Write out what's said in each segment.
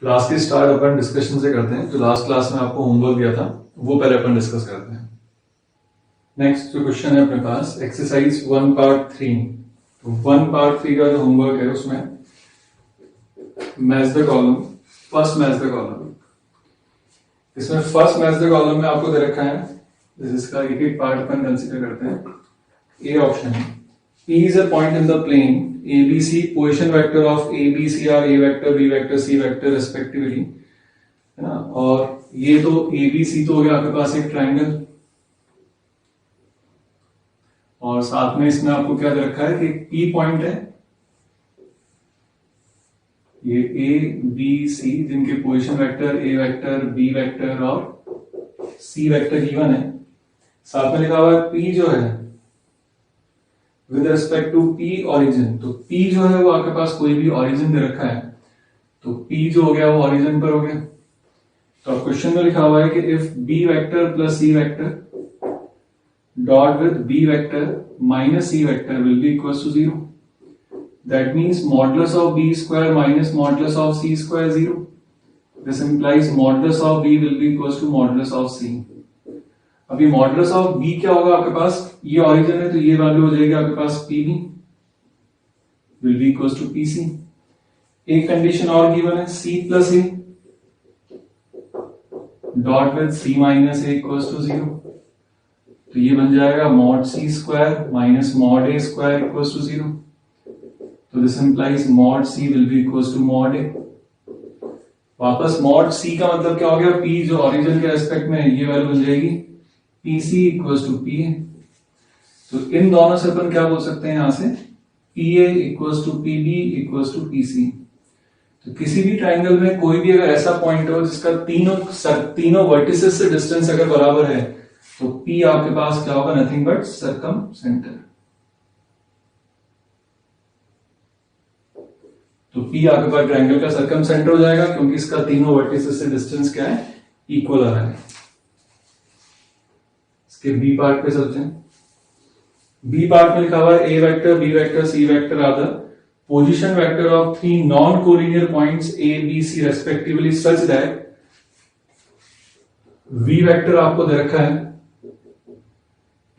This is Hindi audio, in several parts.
क्लास की स्टार्ट अपन डिस्कशन से करते हैं। जो लास्ट क्लास में आपको होमवर्क दिया था वो पहले अपन डिस्कस करते हैं। नेक्स्ट जो क्वेश्चन है अपने पास एक्सरसाइज 1 पार्ट 3। तो 1 पार्ट 3 का जो होमवर्क है उसमें match the column, first match the column. इसमें फर्स्ट मैच द कॉलम में आपको दे रखा है, जिसका एक एक पार्ट अपन कंसीडर करते हैं। ए ऑप्शन है P is a point in the plane ABC, position vector of A, B, C are A vector, B vector, C vector respectively, है ना। और ये तो A, B, C तो हो गया आपके पास एक ट्राइंगल, और साथ में इसमें आपको क्या दे रखा है कि P पॉइंट है, ये A, B, C जिनके position vector A vector, B vector और C वेक्टर गिवन है। साथ में लिखा हुआ है P जो है with respect to P origin. तो P जो है वो आपके पास कोई भी ऑरिजिन दे रखा है, तो P जो हो गया वो ऑरिजिन पर हो गया। तो अब क्वेश्चन में लिखा हुआ है कि if B vector plus C vector dot with B vector minus C vector will be equal to 0, that means modulus of B square minus modulus of C square 0। This implies modulus of B will be equal to modulus of C। अभी मॉडुलस ऑफ B क्या होगा आपके पास, ये ऑरिजिन है तो ये वैल्यू हो जाएगी आपके पास PB will be equal to PC। एक कंडीशन और गिवन है C plus A dot with C minus A equal to 0। तो ये बन जाएगा mod C square minus mod A square equal to 0। तो this implies mod C will be equal to mod A। वापस मॉड C का मतलब क्या हो गया, P जो ऑरिजिन के रेस्पेक्ट में ये वैल्यू बन जाएगी PC इक्वल टू PA। तो इन दोनों से अपन क्या बोल सकते हैं यहां से, PA equal to PB equal to PC। तो किसी भी ट्राइंगल में कोई भी अगर ऐसा पॉइंट हो जिसका तीनों वर्टिसेस से डिस्टेंस अगर बराबर है, तो P आपके पास क्या होगा, नथिंग बट सर्कम सेंटर। तो P आपके पास ट्राइंगल का सर्कम सेंटर हो जाएगा, क्योंकि इसका तीनों वर्टिसेस से डिस्टेंस क्या है, इक्वल आ रहा है। इसके बी पार्ट पे चलते हैं। बी पार्ट में लिखा हुआ है A vector, B vector, C vector are the position vector of 3 non collinear points A, B, C respectively such that V vector आपको दे रखा है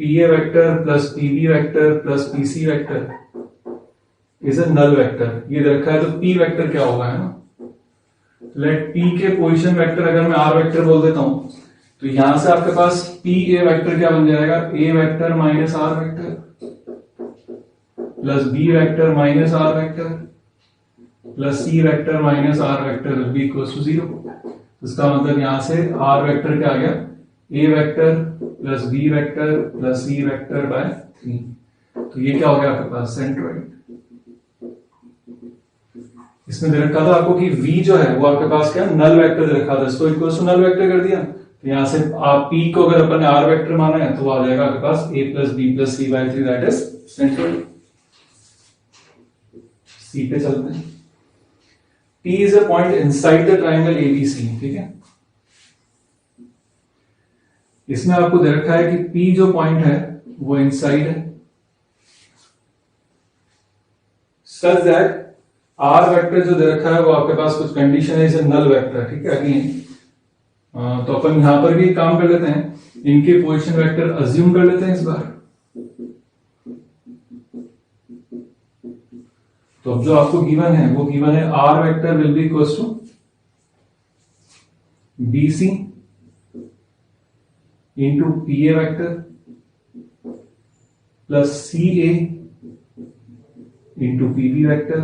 PA vector plus PB vector plus PC vector is a null vector. ये दे रखा है तो P वेक्टर क्या होगा, है ना। लेट P के पोजीशन वेक्टर अगर मैं R वेक्टर बोल देता हूं, तो यहां से आपके पास PA वेक्टर क्या बन जाएगा, A vector minus R vector plus B vector minus R vector plus C vector minus R vector will be equal to 0। इसका मतलब यहां से R वेक्टर क्या आ गया, A vector plus B vector plus C vector by 3। तो ये क्या हो गया आपके पास, सेंट्रोइड। इसमें दे रखा था आपको कि V जो है वो आपके पास क्या नल वेक्टर दे रखा था, इसको इक्वल टू नल वेक्टर कर दिया। तो यहां से आप P को अगर अपन ने R वेक्टर माना है तो आ जाएगा आपके पास A plus B plus C by 3 that is centroid. C पे चलते हैं। P is a point inside the triangle ABC, ठीक है। इसमें आपको दे रखा है कि P जो पॉइंट है वो इनसाइड है, सच दैट R वेक्टर जो दे रखा है वो आपके पास कुछ कंडीशन है, इसे नल वेक्टर, ठीक है। अगेन तो अपन यहां पर भी काम कर लेते हैं, इनके पोजीशन वेक्टर अज्यूम कर लेते हैं इस बार। तो अब जो आपको गिवन है वो गिवन है R vector will be equal to BC into PA vector plus CA into PB vector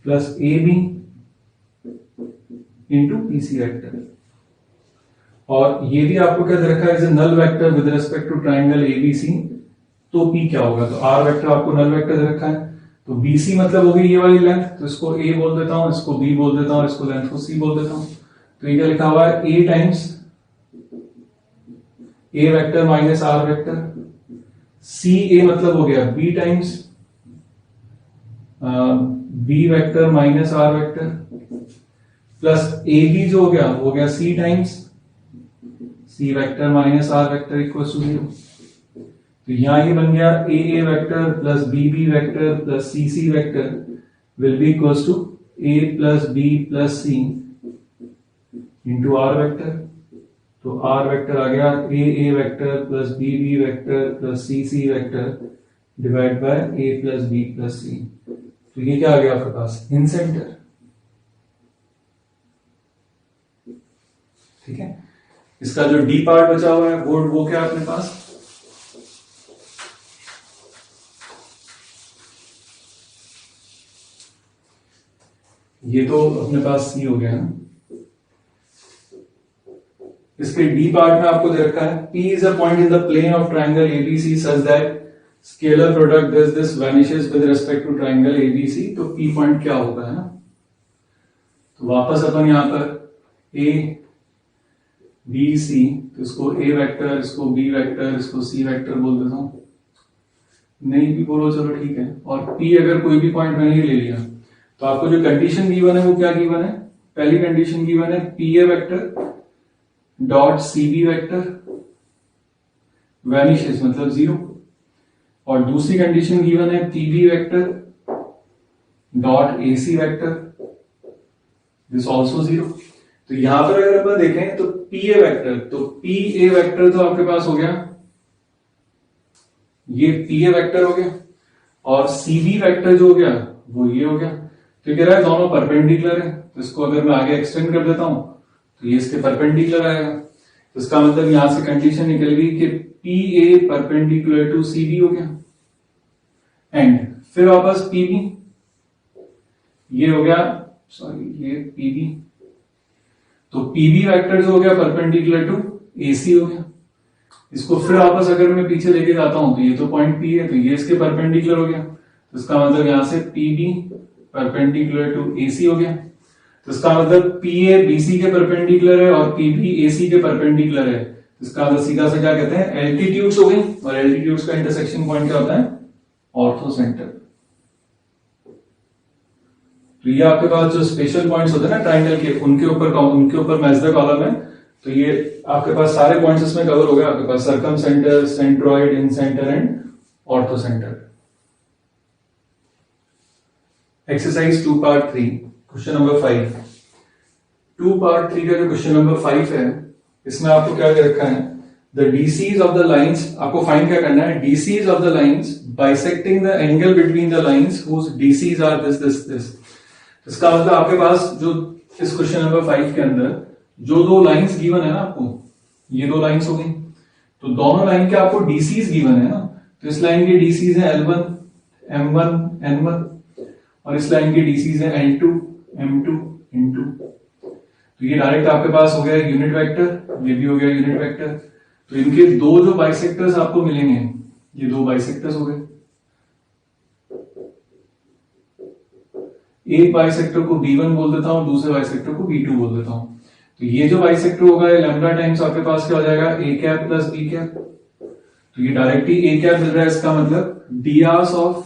plus AB into PC vector. और ये भी आपको क्या दे रखा है, is a null vector with respect to triangle ABC। तो P क्या होगा, तो R वेक्टर आपको नल वेक्टर दे रखा है, तो BC मतलब होगी ये वाली लेंथ, तो इसको A बोल देता हूं, इसको B बोल देता हूं, इसको लेंथ को C बोल देता हूं। तो ये क्या लिखा हुआ है, A times A vector minus R vector, CA मतलब हो गया B times B vector minus R vector plus AB जो हो गया C times C vector minus R vector equal to 0। तो यहां ये बन गया AA vector plus BB vector plus CC vector will be equal to A plus B plus C into R vector. तो आर वेक्टर आ गया A vector plus B vector plus C vector divide by A plus B plus C. तो ये क्या आ गया आपके पास, इन सेंटर। ठीक है, इसका जो डी पार्ट बचा हुआ है वो क्या है अपने पास, ये तो अपने पास सी हो गया ना। इसके डी पार्ट में आपको दे रखा है P is a point in the plane of triangle ABC such that scalar product this vanishes with respect to triangle ABC। तो P पॉइंट क्या होगा, है ना। तो वापस अपन यहां पर A B C, तो इसको A वेक्टर, इसको B वेक्टर, इसको C वेक्टर बोल देता हूं, नहीं भी बोलो चलो ठीक है। और P अगर कोई भी पॉइंट मैंने ले लिया तो आपको जो कंडीशन गिवन है वो क्या गिवन है, पहली कंडीशन गिवन है PA vector dot CB vector vanishes मतलब 0, और दूसरी कंडीशन गिवन है PB vector dot AC vector this also 0। तो यहां पर अगर अपन देखें तो PA वेक्टर, तो PA वेक्टर तो आपके पास हो गया, ये PA वेक्टर हो गया, और CB वेक्टर जो हो गया वो ये हो गया। तो कह रहा है दोनों परपेंडिकुलर है, तो इसको अगर मैं आगे एक्सटेंड कर देता हूं तो ये इसके परपेंडिकुलर आएगा। तो इसका मतलब यहां से कंडीशन निकल गई कि PA परपेंडिकुलर टू CB हो गया, एंड फिर वापस PB, ये हो गया सॉरी ये PB, तो PB वेक्टर जो हो गया परपेंडिकुलर टू AC हो गया। इसको फिर वापस अगर मैं पीछे लेके जाता हूं तो ये तो पॉइंट P है, तो ये इसके परपेंडिकुलर हो गया, तो इसका मतलब यहां से PB परपेंडिकुलर टू AC हो गया। तो इसका मतलब PA BC के परपेंडिकुलर है और PB AC के परपेंडिकुलर है। तो इसका मतलब सीधा से क्या कहते हैं, एल्टीट्यूड्स हो गई, और एल्टीट्यूड्स का इंटरसेक्शन पॉइंट क्या होता है, ऑर्थो सेंटर। तो ये आपके पास जो स्पेशल पॉइंट्स होते हैं ना ट्राइंगल के, उनके ऊपर मैच द कॉलम है। तो ये आपके पास सारे पॉइंट्स इसमें कवर हो गए, आपके पास circumcentre, centroid, incentre and orthocentre. Exercise 2 part 3 question number 5। 2 part 3 का जो क्वेश्चन नंबर 5 है, इसमें आपको क्या दे रखा है, the DCs of the lines, आपको फाइंड क्या करना है, DCs of the lines bisecting the angle between the lines whose DCs are this. इसका मतलब आपके पास जो इस क्वेश्चन नंबर 5 के अंदर जो दो लाइंस गिवन है ना आपको, ये दो लाइंस हो गई, तो दोनों लाइन के आपको डीसीज गिवन है ना। तो इस लाइन के डीसीज है L1 M1 N1, और इस लाइन के डीसीज है L2 M2 N2। तो ये डायरेक्ट आपके पास हो गया यूनिट वेक्टर, ये भी हो गया यूनिट वेक्टर। तो इनके दो जो बाइसेक्टर्स आपको मिलेंगे, ये दो बाइसेक्टर्स हो गए। एक बाइसेक्टर को B1 बोल देता हूं, दूसरे बाइसेक्टर को B2 बोल देता हूं। तो ये जो बाइसेक्टर होगा लैम्डा टाइम्स आपके पास क्या हो जाएगा, A cap plus B cap. तो ये डायरेक्टली A कैप मिल रहा है, इसका मतलब डियास ऑफ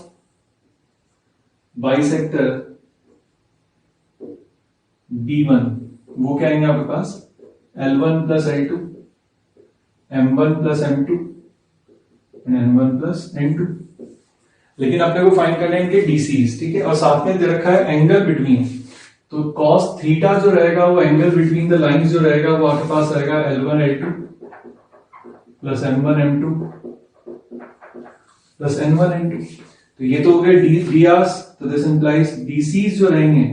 बाइसेक्टर B1 वो क्या आएंगे आपके पास, L1 plus L2, M1 plus M2 N1 plus N2। लेकिन अपने को फाइंड करना है इनके डीसीज, ठीक है, और साथ में दे रखा है एंगल बिटवीन। तो cos थीटा जो रहेगा वो एंगल बिटवीन द लाइंस जो रहेगा वो आपके पास रहेगा L1 L2 plus M1 M2 plus N1 N2। तो ये तो हो गया डियास, तो दिस इंप्लाइज डीसीज जो रहेंगे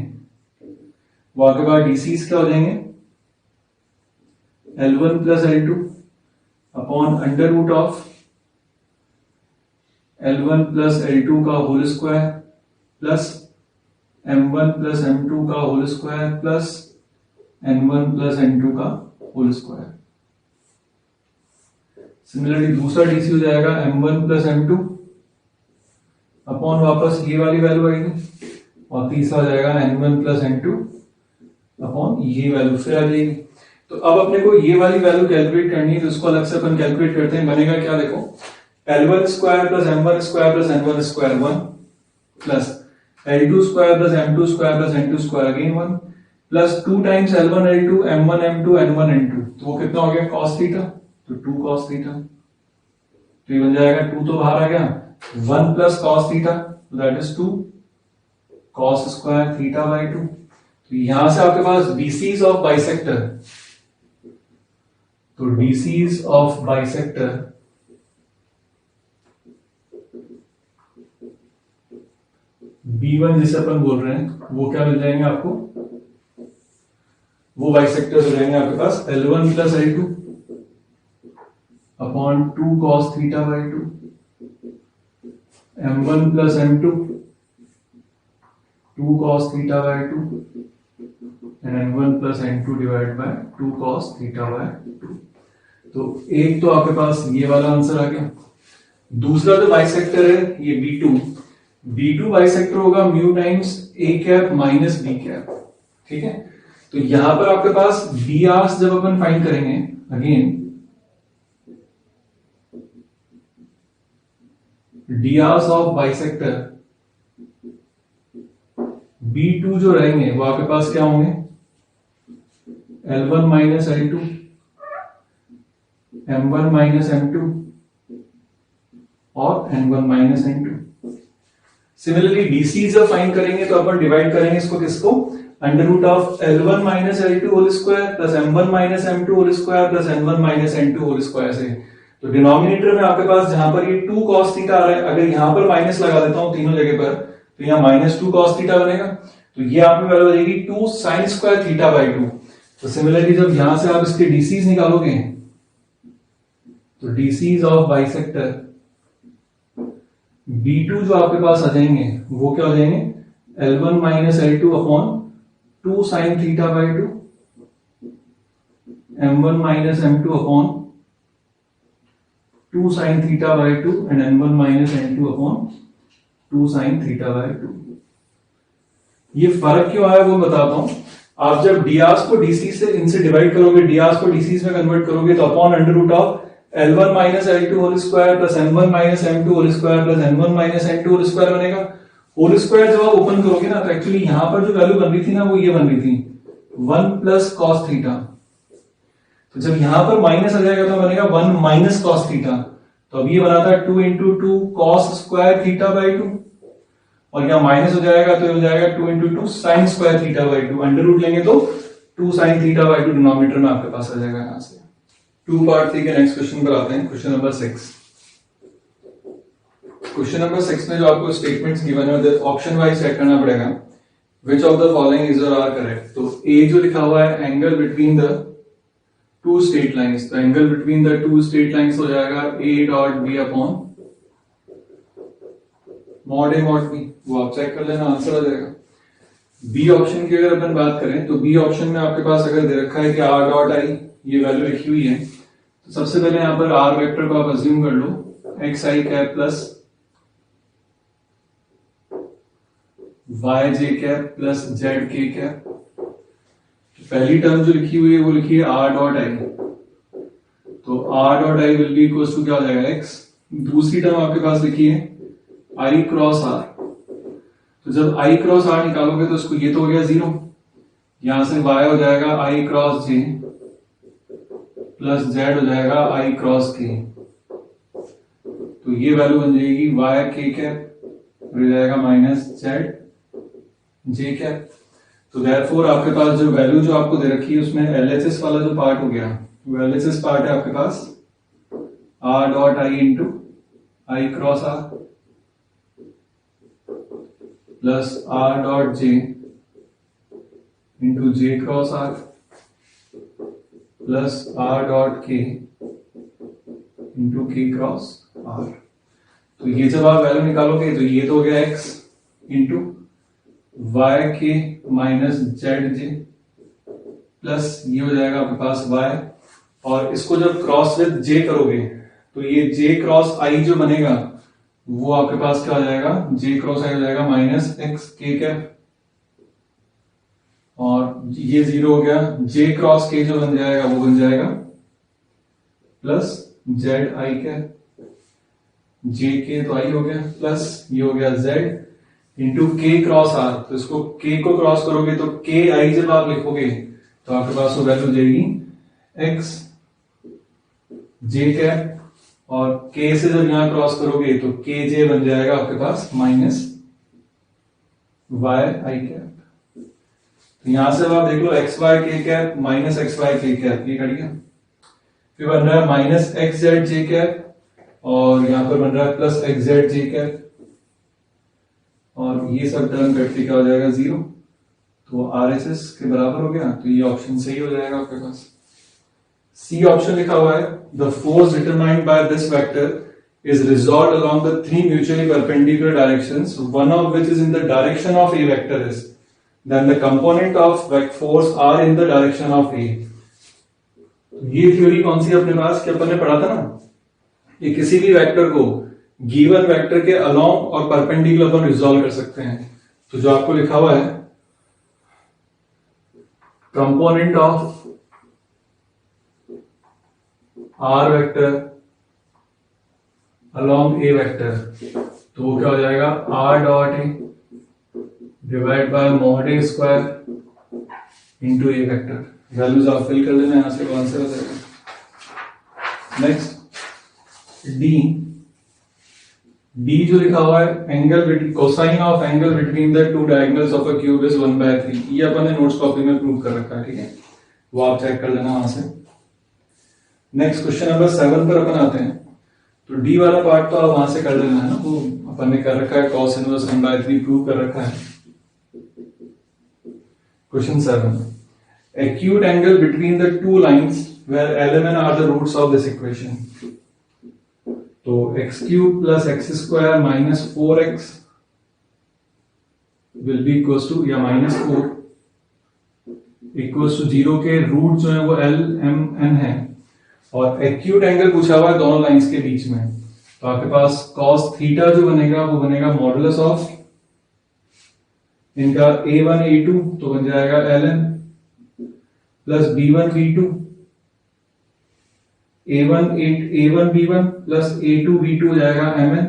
वो आपके पास डीसीज क्या हो जाएंगे, L1 plus L2 upon under root of L1 plus L2 का whole square plus M1 plus M2 का whole square plus N1 plus N2 का होल स्क्वायर। सिमिलरली दूसरा डीसी हो जाएगा M1 प्लस M2 अपॉन वापस ये वाली वैल्यू आएगी, और तीसरा हो जाएगा N1 प्लस N2 अपॉन ये वैल्यू फिर आ जाएगी। तो अब अपने को ये वाली वैल्यू कैलकुलेट करनी है, तो इसको अलग से अपन कैलकुलेट करते हैं। बनेगा क्या, देखो L1 square plus M1 square plus N1 square 1 plus L2 square plus M2 square plus N2 square again 1 plus 2 times L1 L2 M1 M2 N1 N2। तो वो कितना हो गया cos थीटा, तो 2 cos थीटा। तो ये बन जाएगा 2 तो बाहर आ गया, 1 plus cos theta, that is 2 cos square theta by 2। तो यहां से आपके पास BCs ऑफ बाइसेक्टर, तो BCs ऑफ बाइसेक्टर B1 जिसे अपन बोल रहे हैं वो क्या मिल जाएंगे आपको, वो बाइसेक्टर हो जाएंगे आपके पास L1 plus L2 upon 2 cos theta by 2, M1 plus M2 2 cos theta by 2 and N1 plus N2 divide by 2 cos theta by 2। तो एक तो आपके पास ये वाला आंसर आ गया। दूसरा जो बाइसेक्टर है ये B2 बाइसेक्टर होगा mu times A cap minus B cap, ठीक है। तो यहां पर आपके पास बी आर्स जब अपन फाइंड करेंगे, again DRs of bisector B2 जो रहेंगे वो आपके पास क्या होंगे, L1 minus L2, M1 minus M2 और N1 minus N2। Similarly DC जब फाइंड करेंगे तो अपन डिवाइड करेंगे इसको किसको, under root of L1 minus L2 whole square plus M1 minus M2 whole square plus N1 minus N2 whole square से। तो डिनोमिनेटर में आपके पास जहां पर ये 2 cos थीटा आ रहा है, अगर यहां पर माइनस लगा देता हूं तीनों जगह पर, तो यहां माइनस 2 cos थीटा बनेगा। तो ये आपकी वैल्यू हो जाएगी 2 sin स्क्वायर थीटा बाई 2। तो सिमिलरली जब यहां से आप इसके डीसीज निकालोगे तो डीसीज ऑफ बाइसेक्टर B2 जो आपके पास आ जाएंगे वो क्या हो जाएंगे, L1 minus L2 upon 2 sin theta by 2, M1 minus M2 upon 2 sin theta by 2 and N1 minus N2 upon 2 sin theta by 2। ये फर्क क्यों आया वो बताता हूं। आप जब डीआर्स को डीसी से इनसे डिवाइड करोगे, डीआर्स को डीसी में कन्वर्ट करोगे तो upon under root of L1 minus L2 whole square plus M1 minus M2 whole square plus N1 minus N2 whole square बनेगा। होल स्क्वायर जब आप ओपन करोगे ना तो एक्चुअली यहां पर जो वैल्यू बन रही थी ना वो ये बन रही थी 1 प्लस कॉस थीटा। तो जब यहां पर माइनस आ जाएगा तो बनेगा 1 माइनस कॉस थीटा। तो अब ये बना था 2 into 2 cos square theta by 2 और यहां माइनस हो जाएगा तो हो जाएगा 2 into 2 sine square theta by 2। Under root लेंगे तो 2 साइन थीटा बाई 2 डिनोमिनेटर में आपके पास आ जाएगा। यहां से 2 पार्ट थी के नेक्स्ट क्वेश्चन पर आते हैं, क्वेश्चन नंबर 6। क्वेश्चन नंबर 6 में जो आपको स्टेटमेंट्स गिवन है ऑप्शन वाइज चेक करना पड़ेगा। Which of the following is और आर करेक्ट। तो ए जो लिखा हुआ है angle between the two straight lines, तो angle between the two straight lines हो जाएगा A dot B upon mod A mod B. वो आप चेक कर लेना, आंसर आ जाएगा। बी ऑप्शन की अगर अपन बात करें तो बी ऑप्शन में आपके पास अगर दे रखा है कि आर डॉट आई, ये वैल्यू लिखी हुई है, तो सबसे पहले यहां पर आर वेक्टर को आप अज्यूम कर लो एक्स आई कैप प्लस वाई जे कैप प्लस जेड के कैप। पहली टर्म जो लिखी हुई है वो लिखी है आर डॉट आई, तो R dot I will be equal to क्या हो जाएगा एक्स। दूसरी टर्म आपके पास लिखी है आई क्रॉस आर, तो जब आई क्रॉस आर निकालोगे तो इसको ये तो हो गया 0, यहां से y हो जाएगा आई क्रॉस जे प्लस जेड हो जाएगा आई क्रॉस के। तो ये वैल्यू बन जाएगी वाई के कैप हो जाएगा माइनस जेड जे कैप। तो देयरफॉर आपके पास जो वैल्यू जो आपको दे रखी है उसमें एलएचएस वाला जो पार्ट हो गया वो एलएचएस पार्ट है आपके पास R dot I into I cross R plus R dot J into J cross R plus R dot K into K cross R. तो ये जब आप वैल्यू निकालोगे तो ये तो हो गया एक्स इंटू वाई के माइनस जेड जे प्लस ये हो जाएगा आपके पास वाई, और इसको जब क्रॉस विद जे करोगे तो ये जे क्रॉस आई जो बनेगा वो आपके पास क्या हो जाएगा, जे क्रॉस आई हो जाएगा माइनस एक्स के कैप, और ये 0 हो गया। जे क्रॉस के जो बन जाएगा वो बन जाएगा प्लस जेड आई कैप, जे के तो आई हो गया प्लस ये हो गया Z into K cross R. तो इसको के को क्रॉस करोगे तो के आई जब आप लिखोगे तो आपके पास वो वैल्यू हो जाएगी एक्स जे कैप, और के से जब यहां क्रॉस करोगे तो के जे बन जाएगा आपके पास माइनस वाई आई कैप। तो यहां से आप देख लो एक्स वाई के कैप माइनस एक्स वाई के कैप, ये कट गया। फिर बन रहा है minus x Z J cap, और यहां पर बन रहा है plus x Z J cap, और ये सब टर्म कट के क्या हो जाएगा, 0। तो आर एस एस के बराबर हो गया, तो ये ऑप्शन सही हो जाएगा आपके पास। सी ऑप्शन लिखा हुआ है, the force determined by this vector is resolved along the three mutually perpendicular directions, one of which is in the direction of A vector is, then the component of force are in the direction of A। ये थ्योरी कौन सी अपने पास, कि अपन ने पढ़ा था ना, ये किसी भी वेक्टर को गिवन वेक्टर के अलोंग और परपेंडिकुलर अपन रिजॉल्व कर सकते हैं। तो जो आपको लिखा हुआ है, component of R vector along A vector, तो वो क्या हो जाएगा, R dot A divide by mod A square into A vector. Values आप फिल कर लेना, यहां से आंसर हो जाएगा। नेक्स्ट डी जो लिखा हुआ है, angle cosine of angle between the two diagonals of a cube is 1/3। ये अपन ने नोट्स कॉपी में प्रूव कर रखा है, ठीक है, वो आप चेक कर लेना वहां से। नेक्स्ट क्वेश्चन नंबर 7 पर अपन आते हैं। तो डी वाला पार्ट तो आप वहां से कर लेना है ना, वो अपन ने कर रखा है, cos इनवर्स 1/3 प्रूव कर रखा है। Question 7, acute angle between the two lines where L and N are the roots of this equation। तो x cube plus x square minus 4x will be equals to, या minus 4 equals to 0 के रूट जो है वो L M N है, और एक्यूट एंगल पूछा हुआ है दोनों लाइंस के बीच में। तो आपके पास cos थीटा जो बनेगा वो बनेगा मॉडुलस ऑफ इनका a1 a2, तो बन जाएगा ln plus b1 b2, a1 b1 plus a2 b2 हो जाएगा mn,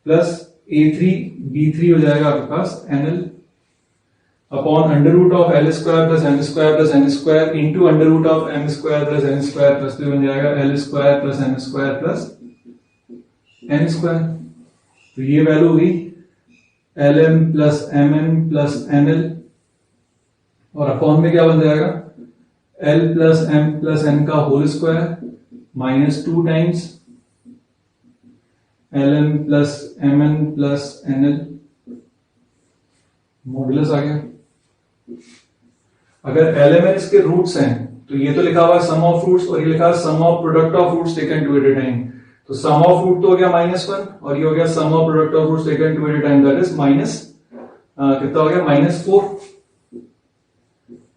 प्लस a3 b3 हो जाएगा आपके पास nl, upon under root of L square plus M square plus N square into under root of M square plus N square plus बन जाएगा L square plus M square plus N square. तो ये वैल्यू होगी L M plus M N plus N L, और अपॉन में क्या बन जाएगा, L plus M plus N का whole square minus 2 times L M plus M N plus N L, modulus आ गया। अगर एलिमेंट्स के रूट्स हैं तो ये तो लिखा हुआ है सम ऑफ रूट्स, और ये लिखा है sum of product of roots taken two at a time. तो सम ऑफ रूट तो हो गया -1, और ये हो गया sum of product of roots taken two at a time, that is minus कितना हो गया, -4।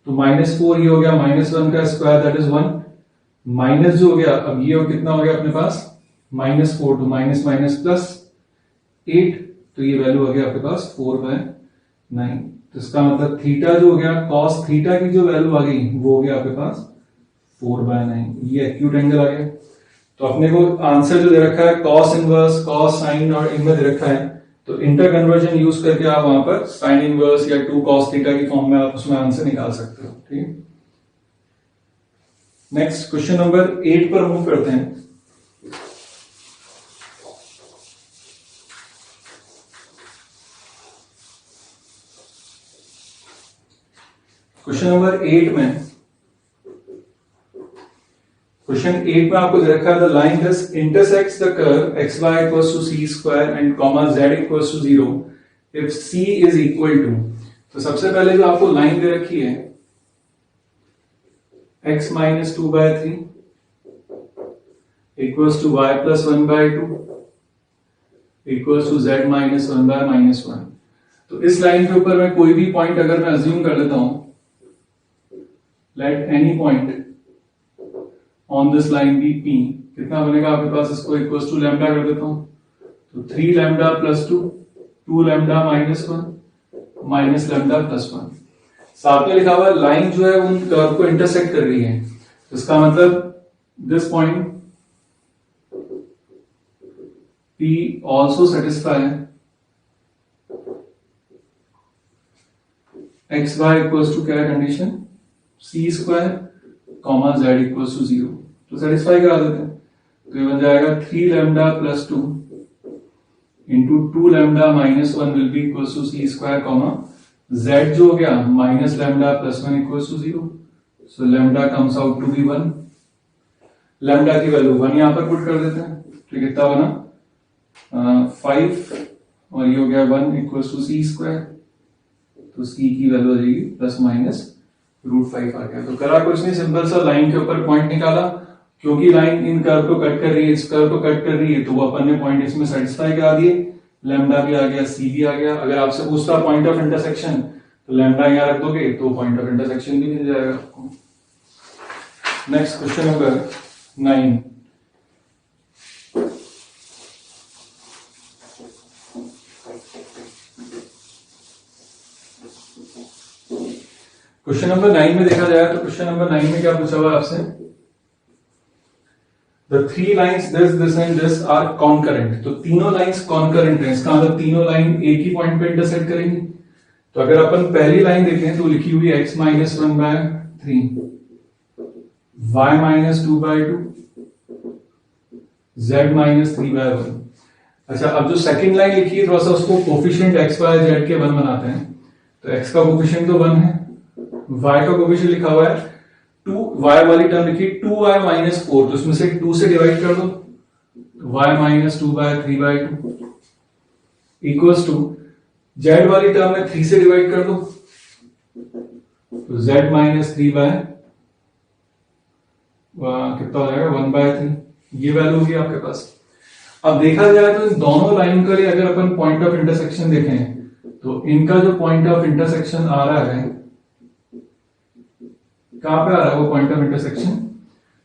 तो -4 ये हो गया -1 का स्क्वायर दैट इज 1, माइनस जो हो गया, अब ये कितना हो गया अपने पास -4, तो माइनस माइनस प्लस 8, तो ये वैल्यू हो गया आपके पास 4/9। तो इसका मतलब थीटा जो हो गया, cos थीटा की जो वैल्यू आ गई वो हो गया आपके पास 4/9, ये एक्यूट एंगल आ गया। तो अपने को आंसर जो दे रखा है cos इनवर्स, cos साइन और इनवर्स दे रखा है, तो इंटर कन्वर्जन यूज करके आप वहां पर साइन इनवर्स या 2 cos थीटा की फॉर्म में आप उसमें आंसर निकाल सकते हो, ठीक है। नेक्स्ट क्वेश्चन नंबर 8 पर मूव करते हैं। क्वेश्चन नंबर 8 में, क्वेश्चन 8 में आपको दे रखा है the line this intersects the curve xy equals to c square and comma z equals to 0 if c is equal to. तो सबसे पहले जो आपको लाइन दे रखी है x minus 2/3 equals to y plus 1/2 equals to z minus 1/-1। तो इस लाइन के ऊपर मैं कोई भी पॉइंट अगर मैं अज्यूम कर लेता हूं, let any point on this line be p, कितना बनेगा आपके पास, इसको इक्वल्स टू लैम्डा कर देता हूं, तो 3 lambda plus 2, 2 lambda minus 1 minus lambda plus 1। साथ में लिखा हुआ लाइन जो है उन कर्व को इंटरसेक्ट कर रही है, तो इसका मतलब this point p also satisfy xy equals to क्या condition, c square comma z equals to 0, तो सेटिस्फाई करा देते हैं। तो ये बन जाएगा 3 lambda plus 2 into 2 lambda minus 1 will be equal to C square comma z जो हो गया minus lambda plus 1 equal to 0. So lambda comes out to be 1. Lambda की वैल्यू 1 यहां पर पुट कर देते हैं. तो कितना बना 5 और ये हो गया 1 इक्वल टू सी स्क्वायर. तो सी की वैल्यू आ जाएगी प्लस माइनस √5 आ गया. तो करा कुछ नहीं, सिंपल सा लाइन के ऊपर पॉइंट निकाला. क्योंकि लाइन इन कर्व को कट कर रही है, इस कर्व को कट कर रही है, तो वो अपन ने पॉइंट इसमें सेटिस्फाई करा दिए. लैम्डा भी आ गया, सी भी आ गया. अगर आपसे पूछता पॉइंट ऑफ इंटरसेक्शन तो लैम्डा यहां रख दोगे तो पॉइंट ऑफ इंटरसेक्शन भी मिल जाएगा आपको. Next question number 9. Question number 9 में देखा जाए तो क्वेश्चन नंबर 9 में क्या पूछा हुआ आपसे? The three lines this and this are concurrent. तो तीनों लाइंस कॉन्करेंट हैं. इसका मतलब तीनों लाइन एक ही पॉइंट पे इंटरसेक्ट करेंगी. तो अगर अपन पहली लाइन देखें तो लिखी हुई x minus 1/3, y minus 2/2, z minus 3/1. अच्छा, अब जो सेकंड लाइन लिखी है थोड़ा सा उसको कोफिशिएंट x y z के 1 बनाते हैं. तो x का कोफिशिएंट तो 1 है, y का कोफिशिएंट लिखा हुआ है 2, y वाली टर्म लिखी 2y माइनस 4. तो उसमें से 2 से डिवाइड कर दो, y minus 2/3/2 equals to z वाली टर्म में 3 से डिवाइड कर दो, तो z माइनस 3 बाय कितना हो जाएगा 1/3. ये वैल्यू होगी आपके पास. अब देखा जाए तो इन दोनों लाइन के लिए अगर अपन पॉइंट ऑफ इंटरसेक्शन देखें तो इनका जो पॉइंट ऑफ इंटरसेक्शन आ रहा है, कहां पे आ रहा है वो पॉइंट ऑफ इंटरसेक्शन?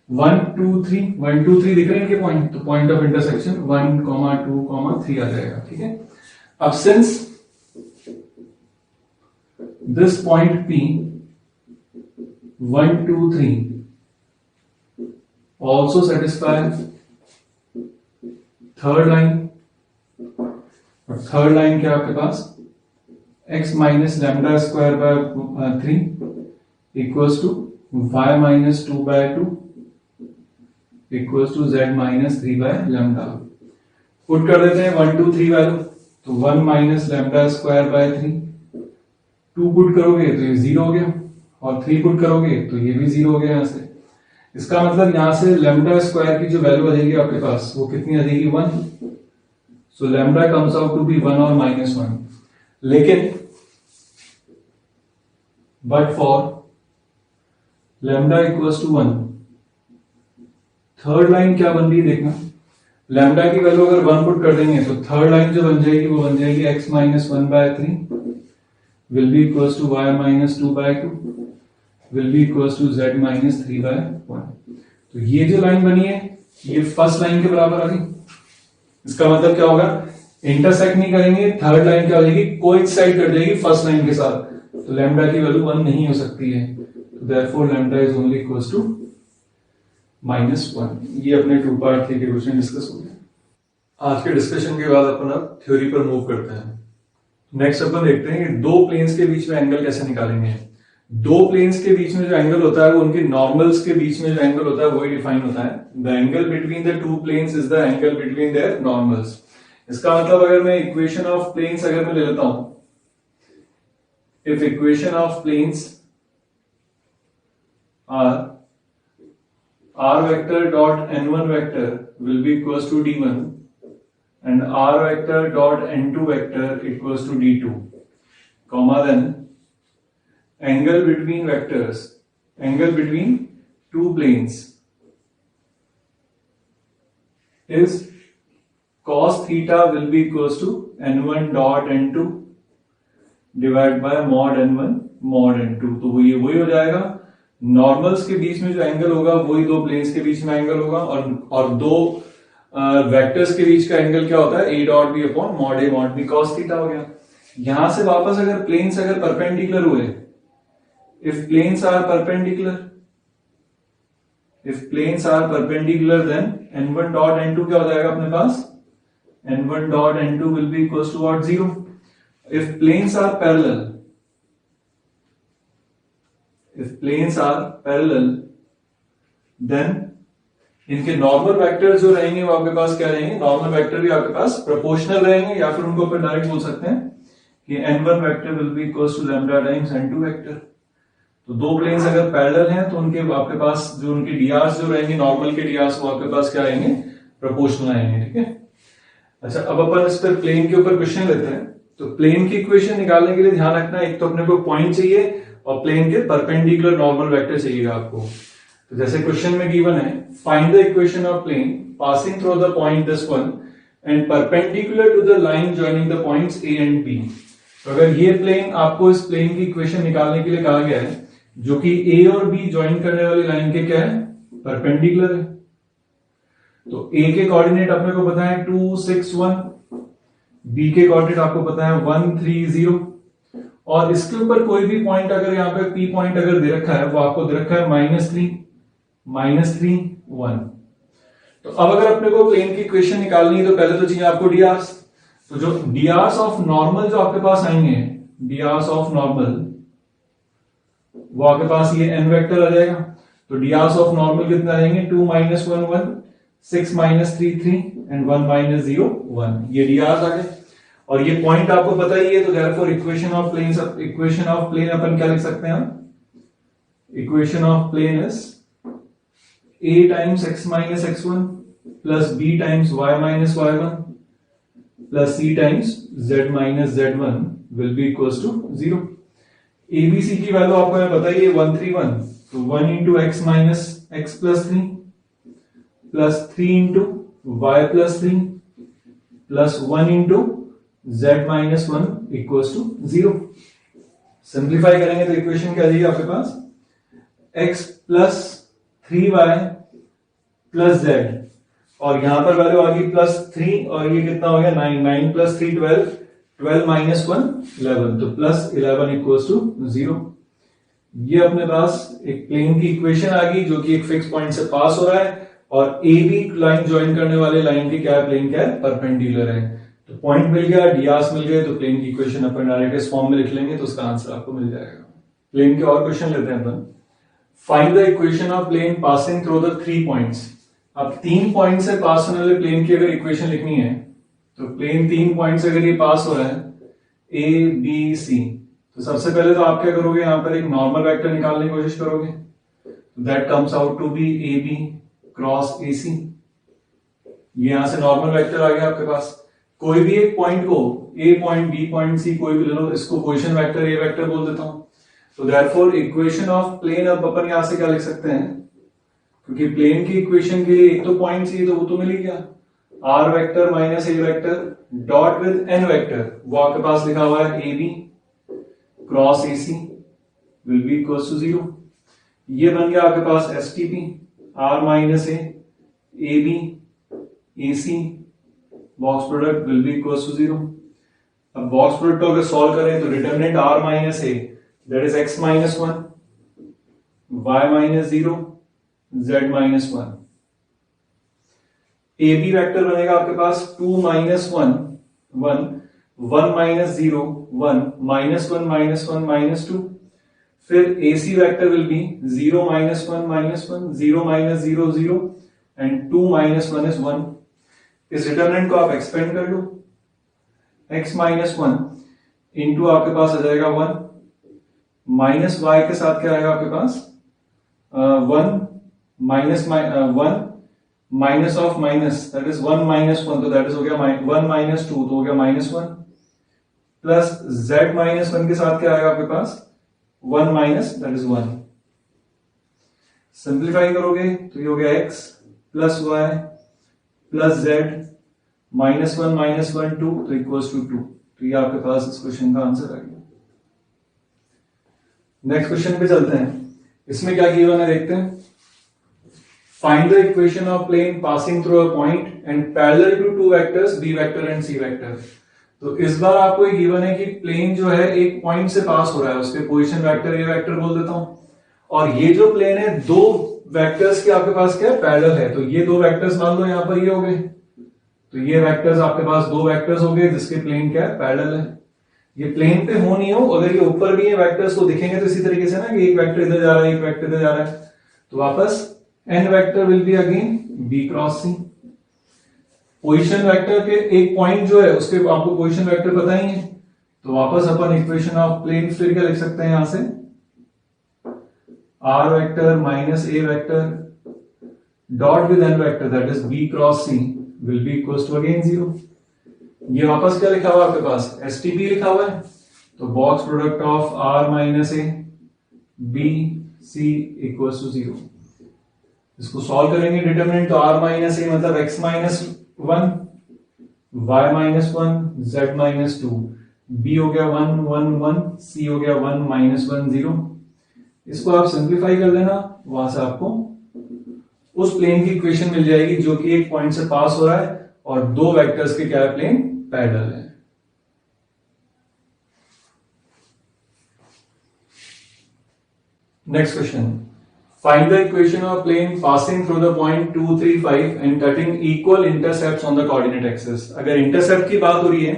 1 2 3 1 2 3 दिख रहे हैं इनके पॉइंट. तो पॉइंट ऑफ इंटरसेक्शन 1, 2, 3 आ जाएगा. ठीक है. अब since this point P 1 2 3 also satisfy third line, और थर्ड लाइन क्या आपके पास x minus lambda square by 3 equals to y minus 2/2 equals to z minus 3/λ. Put कर देते हैं 1 2 3 वैल्यू. तो 1 minus lambda square by 3, 2 put करोगे तो ये 0 हो गया, और 3 पुट करोगे तो ये भी 0 हो गया यहां से. इसका मतलब यहां से लैम्डा स्क्वायर की जो वैल्यू आ जाएगी आपके पास वो कितनी आ जाएगी 1. So lambda comes out to be 1 और -1. लेकिन but for lambda equals to 1, third line क्या बन रही है देखना. लैम्डा की वैल्यू अगर 1 पुट कर देंगे तो थर्ड लाइन जो बन जाएगी वो बन जाएगी x minus 1/3 will be equals to y minus 2/2 will be equals to z minus 3/1. तो ये जो लाइन बनी है ये फर्स्ट लाइन के बराबर आ गई. इसका मतलब क्या होगा, इंटरसेक्ट नहीं करेंगे, थर्ड लाइन क्या हो जाएगी कोइंसाइड कर जाएगी फर्स्ट लाइन के साथ. तो लैम्डा की वैल्यू 1 नहीं हो सकती है. Therefore lambda is only equals to -1. ये अपने 2 पार्ट 3 के क्वेश्चन डिस्कस हो गए. आज के डिस्कशन के बाद अपन अब थ्योरी पर मूव करते हैं. नेक्स्ट अपन देखते हैं कि दो प्लेन्स के बीच में एंगल कैसे निकालेंगे. दो प्लेन्स के बीच में जो एंगल होता है वो उनके नॉर्मल्स के बीच में जो एंगल होता है वही डिफाइन होता है. The angle between the two planes is the angle between their normals. इसका मतलब अगर मैं इक्वेशन ऑफ प्लेन्स अगर मैं ले लेता हूं, if equation of planes r vector dot n1 vector will be equals to d1 and r vector dot n2 vector equals to d2, comma then angle between vectors, angle between two planes is cos theta will be equals to n1 dot n2 divided by mod n1 mod n2. तो ये वही हो जाएगा, नॉर्मल्स के बीच में जो एंगल होगा वही दो प्लेन्स के बीच में एंगल होगा, और दो वेक्टर्स के बीच का एंगल क्या होता है a dot B upon mod a mod b cos theta हो गया. यहां से वापस अगर प्लेन्स अगर परपेंडिकुलर हुए, if planes are perpendicular then n1 dot n2 क्या हो जाएगा अपने पास, n1 dot n2 will be equals to what 0. If planes are parallel then इनके नॉर्मल वेक्टर जो रहेंगे वो आपके पास क्या रहेंगे, नॉर्मल वेक्टर भी आपके पास प्रोपोर्शनल रहेंगे, या फिर उनको अपन डायरेक्ट बोल सकते हैं कि n1 vector will be equals to lambda times n2 vector. तो दो प्लेन्स अगर पैरेलल हैं तो उनके आपके पास जो उनके डीआर्स जो रहेंगे, नॉर्मल के डीआर्स वो आपके पास क्या आएंगे, प्रोपोर्शनल आएंगे। ठीक है, अच्छा अब अपन इस पर प्लेन के ऊपर क्वेश्चन लेते हैं। तो प्लेन की इक्वेशन निकालने के लिए ध्यान रखना, एक तो अपने को पॉइंट चाहिए और प्लेन के परपेंडिकुलर नॉर्मल वेक्टर चाहिएगा आपको। तो जैसे क्वेश्चन में गिवन है, find the equation of plane passing through the point this one and perpendicular to the line joining the points A and B. तो अगर ये प्लेन, आपको इस प्लेन की इक्वेशन निकालने के लिए कहा गया है जो कि ए और बी ज्वाइन करने वाली लाइन के क्या है, परपेंडिकुलर है। तो ए के कोऑर्डिनेट अपने को पता है 2 6 1, बी के कोऑर्डिनेट आपको पता है 1 3 0, और इसके ऊपर कोई भी पॉइंट अगर यहाँ पे पी पॉइंट अगर दे रखा है वो आपको दे रखा है -3 1। तो अब अगर अपने को प्लेन की इक्वेशन निकालनी है तो पहले तो चाहिए आपको डीआर्स। तो जो डीआर्स ऑफ नॉर्मल जो आपके पास आएंगे, डीआर्स ऑफ नॉर्मल वो आपके पास ये n वेक्टर आ जाएगा। तो डीआर्स ऑफ नॉर्मल कितने आएंगे, 2 -1 1, 6 -3 3 एंड 1 -0 1, ये डीआर्स आ गए। और ये पॉइंट आपको पता ही है, तो देयरफॉर इक्वेशन ऑफ प्लेन अपन क्या लिख सकते हैं, equation of plane is a times x minus x1 plus b times y minus y1 plus c times z minus z1 will be equals to 0। abc की वैल्यू आपको मैं पता ही है 1 3 1, तो 1 into x minus x plus 3 plus 3 into y plus 3 plus 1 into z minus 1 equals to 0। Simplify करेंगे तो इक्वेशन क्या आ जाएगी आपके पास, x plus 3y plus z, और यहां पर वैल्यू आ गई +3, और ये कितना हो गया 9, 9 + 3 12, 12 - 1 11, तो +11 इक्वल्स टू 0। ये अपने पास एक प्लेन की इक्वेशन आ गई जो कि एक फिक्स पॉइंट से पास हो रहा है, और ए बी लाइन ज्वाइन करने वाले लाइन की क्या है, प्लेन क्या है, परपेंडिकुलर है। तो पॉइंट मिल गया, डीआर्स मिल गए, तो प्लेन की इक्वेशन अपन डायरेक्ट इस फॉर्म में लिख लेंगे तो उसका आंसर आपको मिल जाएगा। प्लेन के और क्वेश्चन लेते हैं अपन। Find the equation of plane passing through the 3 points. अब 3 पॉइंट से पास होने वाले प्लेन की अगर इक्वेशन लिखनी है, तो प्लेन 3 पॉइंट से अगर ये पास हो रहा है ए बी सी, तो सबसे पहले तो आप क्या करोगे, यहां पर एक नॉर्मल वेक्टर निकालने की कोशिश करोगे, that comes out to be A B cross A C. ये यहां से नॉर्मल वेक्टर आ गया आपके पास। कोई भी एक पॉइंट को, ए पॉइंट बी पॉइंट सी कोई भी ले लो, इसको पोजीशन वेक्टर ए वेक्टर बोल देता हूं। तो देयरफॉर इक्वेशन ऑफ प्लेन, अब अपन यहां से क्या लिख सकते हैं, क्योंकि प्लेन की इक्वेशन के लिए एक तो पॉइंट चाहिए, तो वो तो मिल ही गया, R vector minus A vector dot with N vector, वो आपके पास लिखा हुआ है A B cross A C will be equals to 0। ये बन गया आपके पास STP, R minus A B A C box product will be equals to 0। अब बॉक्स प्रोडक्ट को अगर सॉल्व करें तो determinant R minus A that is x minus 1, y minus 0, z minus 1। A B vector बनेगा आपके पास 2 - 1 1, 1 minus 0 1, -1 -1 -2। फिर ए C vector will B 0 -1 -1, 0 - 0 0 and 2 - 1 is 1। इस डिटरमिनेंट को आप एक्सपेंड कर लो, x minus 1 इंटू आपके पास आ जाएगा 1, माइनस y के साथ क्या आएगा आपके पास 1 minus 1 minus of minus that is 1 - 1, तो दैट इज हो गया 1 - 2, तो हो गया -1, प्लस z -1 के साथ क्या आएगा आपके पास 1 माइनस दैट इज 1। सिंप्लीफाई करोगे तो ये हो गया x plus y plus z -1 -1 2, तो इक्वल्स टू 2। तो ये आपके पास इस क्वेश्चन का आंसर आ गया। नेक्स्ट क्वेश्चन पे चलते हैं। इसमें क्या गिवन है देखते हैं। Find the equation of plane passing through a point and parallel to 2 vectors B vector and C vector. तो इस बार आपको ये गिवन है कि प्लेन जो है एक पॉइंट से पास हो रहा है, उसके पोजीशन वेक्टर ए वेक्टर बोल देता हूं, और ये जो प्लेन है दो वेक्टर्स के आपके पास क्या है, पैरेलल है। तो ये दो वेक्टर्स मान लो यहां पर ये हो गए, तो ये वेक्टर्स आपके पास दो वेक्टर्स हो गए जिसके प्लेन क्या है, पैरेलल है। ये प्लेन पे हो नहीं हो, अगर ये ऊपर भी है वेक्टर्स तो दिखेंगे तो इसी तरीके से ना कि एक वेक्टर इधर जा रहा है एक वेक्टर इधर जा रहा है, तो वापस n vector will be again B cross C. Position vector के एक पॉइंट जो है उसके आपको पोजीशन वेक्टर पता ही है, तो वापस अपन इक्वेशन ऑफ प्लेन फिर क्या लिख सकते हैं यहां से, R vector minus A vector dot with N vector that is B cross C will be equals to again 0। ये वापस क्या लिखा हुआ है आपके पास, एसटीपी लिखा हुआ है, तो box product of R minus A B C equals to 0। इसको सॉल्व करेंगे डिटरमिनेंट, तो आर माइनस ए मतलब x minus 1 y minus 1 z minus 2, b हो गया 1 1 1, c हो गया 1 माइनस 1 0। इसको आप सिंप्लीफाई कर देना, वहां से आपको उस प्लेन की इक्वेशन मिल जाएगी जो कि एक पॉइंट से पास हो रहा है और दो वेक्टर्स के क्या है, प्लेन पैरेलल है। Next question, find the equation of plane passing through the point 2 3 5 and cutting equal intercepts on the coordinate axis. अगर इंटरसेप्ट की बात हो रही है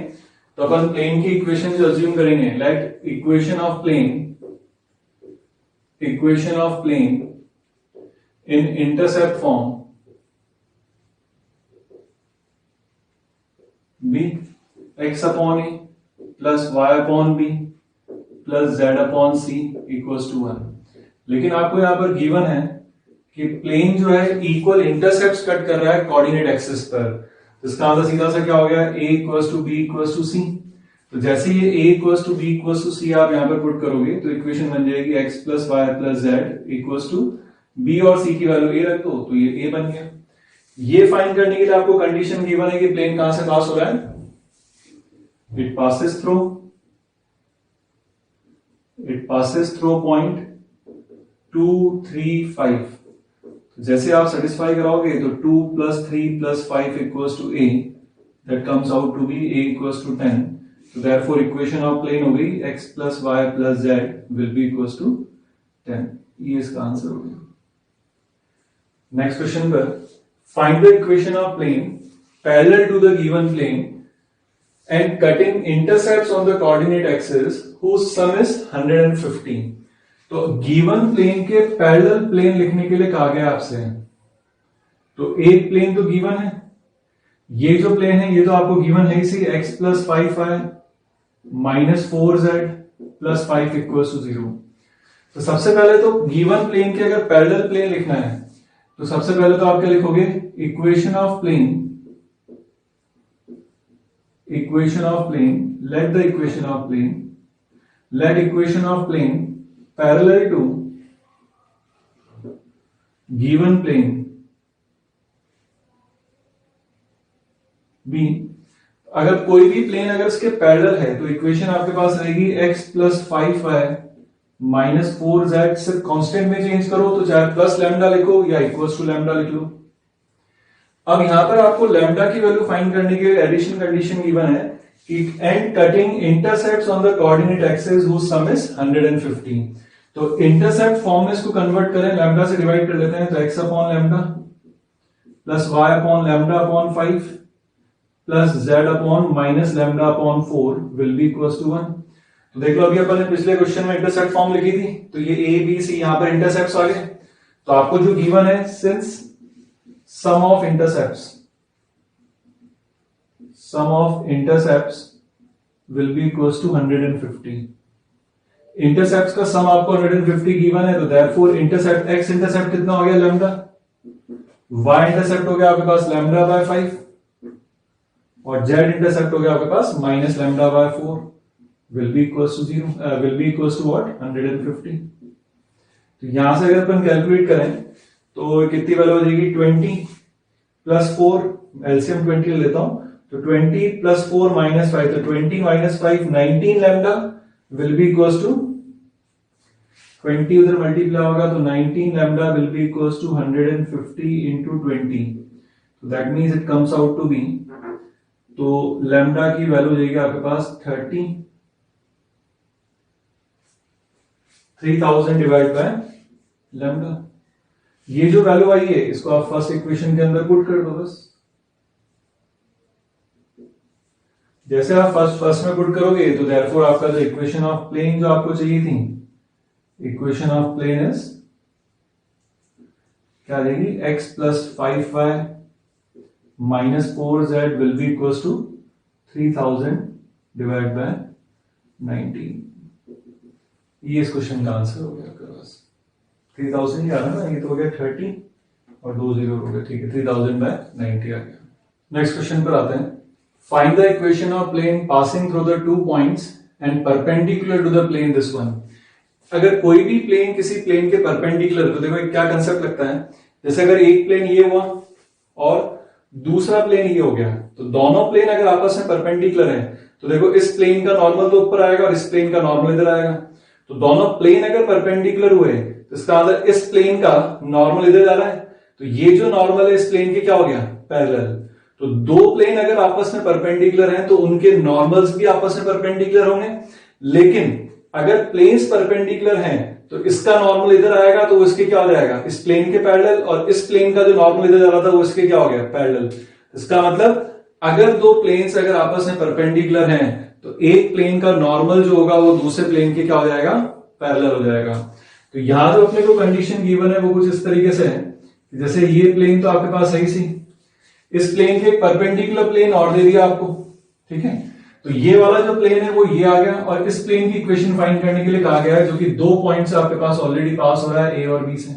तो अपन प्लेन की इक्वेशन जो अज्यूम करेंगे, let equation of plane in intercept form b x upon a plus y upon b plus z upon c equals to 1। लेकिन आपको यहां पर गिवन है कि प्लेन जो है इक्वल इंटरसेप्ट्स कट कर रहा है कोऑर्डिनेट एक्सिस पर, इसका आंसर सीधा सा क्या हो गया, a equals to b equals to c। तो जैसे ये a equals to b equals to c आप यहां पर पुट करोगे तो इक्वेशन बन जाएगी x plus Y plus Z equals to b और c की वैल्यू a रख दो तो ये a बन गया। ये फाइंड करने के लिए आपको कंडीशन गिवन है कि प्लेन कहां से पास हो रहा है, इट पासेस थ्रू पॉइंट 2 3 5। जैसे आप सेटिस्फाई कराओगे तो 2 plus 3 plus 5 equals to a, that comes out to be a equals to 10। तो देयरफॉर इक्वेशन ऑफ प्लेन हो गई x plus Y plus Z will be equals to 10। ये इसका आंसर हो गया। नेक्स्ट क्वेश्चन पर, find the equation of plane parallel to the given plane and cutting intercepts on the coordinate axis whose sum is 115। तो गिवन प्लेन के पैरेलल प्लेन लिखने के लिए कहा गया आपसे, तो एक प्लेन तो गिवन है, ये जो प्लेन है ये तो आपको गिवन है इसी x plus 5y minus 4z plus 5 equals to 0। तो सबसे पहले तो गिवन प्लेन के अगर पैरेलल प्लेन लिखना है तो सबसे पहले तो आप क्या लिखोगे, equation of plane let equation of plane parallel to given plane be. अगर कोई भी प्लेन अगर इसके पैरेलल है तो इक्वेशन आपके पास रहेगी x plus 5y minus 4z, सिर्फ कांस्टेंट में चेंज करो तो चाहे प्लस लैम्डा लिखो या इक्वल्स टू लैम्डा लिख लो। अब यहां पर आपको लैम्डा की वैल्यू फाइंड करने के लिए एडिशन कंडीशन गिवन है कि and cutting intercepts on the coordinate axis whose sum is 115। तो इंटरसेप्ट फॉर्म में इसको कन्वर्ट करें, लैम्डा से डिवाइड कर लेते हैं, तो x upon lambda plus y upon lambda upon 5 plus z upon minus lambda upon 4 will be equals to 1। तो देख लो अभी अपन ने पिछले क्वेश्चन में इंटरसेप्ट फॉर्म लिखी थी, तो ये a b c यहां पर इंटरसेप्ट्स आ गए। तो आपको जो गिवन है, since sum of intercepts will be equals to 150। Intercepts का सम आपको 150 गिवन है, तो देयरफॉर इंटरसेप्ट x इंटरसेप्ट कितना हो गया, लैम्डा, y इंटरसेप्ट हो गया आपके पास लैम्डा बाय 5 और z इंटरसेप्ट हो गया आपके पास minus lambda by 4 will be equals to 0 will be equals to what 150। तो यहां से अगर अपन कैलकुलेट करें तो कितनी वैल्यू हो जाएगी, 20 प्लस 4, एलसीएम 20 लेता हूं, तो 20 प्लस 4 माइनस 5, तो 20 minus 5 19 lambda will be equals to 20 उधर मल्टीप्लाई होगा तो 19 lambda will be equals to 150 into 20। तो that means it comes out to be, तो लैम्डा की वैल्यू जाएगी आपके पास 3000 डिवाइड बाय लैम्डा। ये जो वैल्यू आई है इसको आप फर्स्ट इक्वेशन के अंदर पुट कर दो बस। जैसे आप फर्स्ट में पुट करोगे तो देयरफॉर आपका जो इक्वेशन ऑफ प्लेन जो आपको चाहिए थी, इक्वेशन ऑफ प्लेन इज क्या देगी, x plus 5y minus 4z will be equal to 3000 divide by 19। ये इस क्वेश्चन का आंसर हो गया आपके पास। 3000 ही आ रहा ना, ये तो हो गया 30 और 2 0 हो गया, ठीक है, 3000 बाय 90 आ गया। नेक्स्ट क्वेश्चन पर आते हैं। Find the equation of plane passing through the 2 points and perpendicular to the plane this one. अगर कोई भी प्लेन किसी प्लेन के परपेंडिकुलर, तो देखो क्या कंसेप्ट लगता है, जैसे अगर एक प्लेन ये हुआ और दूसरा प्लेन ये हो गया, तो दोनों प्लेन अगर आपस में परपेंडिकुलर है तो देखो इस प्लेन का नॉर्मल तो ऊपर आएगा और इस प्लेन का नॉर्मल इधर आएगा। तो दोनों प्लेन अगर परपेंडिकुलर हुए तो इसका मतलब इस प्लेन का नॉर्मल इधर जा रहा है, तो ये जो नॉर्मल है इस प्लेन के क्या हो गया, पैरेलल। तो दो प्लेन अगर आपस में परपेंडिकुलर हैं तो उनके नॉर्मल्स भी आपस में परपेंडिकुलर होंगे, लेकिन अगर प्लेन्स परपेंडिकुलर हैं तो इसका नॉर्मल इधर आएगा तो वो इसके क्या हो जाएगा, इस प्लेन के पैरेलल, और इस प्लेन का जो नॉर्मल इधर जा रहा था वो इसके क्या हो गया, पैरेलल। इसका मतलब अगर दो प्लेन्स अगर आपस में परपेंडिकुलर हैं तो एक प्लेन का नॉर्मल जो होगा वो दूसरे प्लेन के क्या हो जाएगा, पैरेलल हो जाएगा। तो यहां जो अपने को कंडीशन गिवन है वो कुछ इस तरीके से है, जैसे ये प्लेन तो आपके पास सही सी, इस प्लेन के परपेंडिकुलर प्लेन और दे दिया आपको, ठीक है। तो ये वाला जो प्लेन है वो ये आ गया, और इस प्लेन की इक्वेशन फाइंड करने के लिए कहा गया है, जो कि 2 पॉइंट्स आपके पास ऑलरेडी पास हो रहा है, ए और बी से।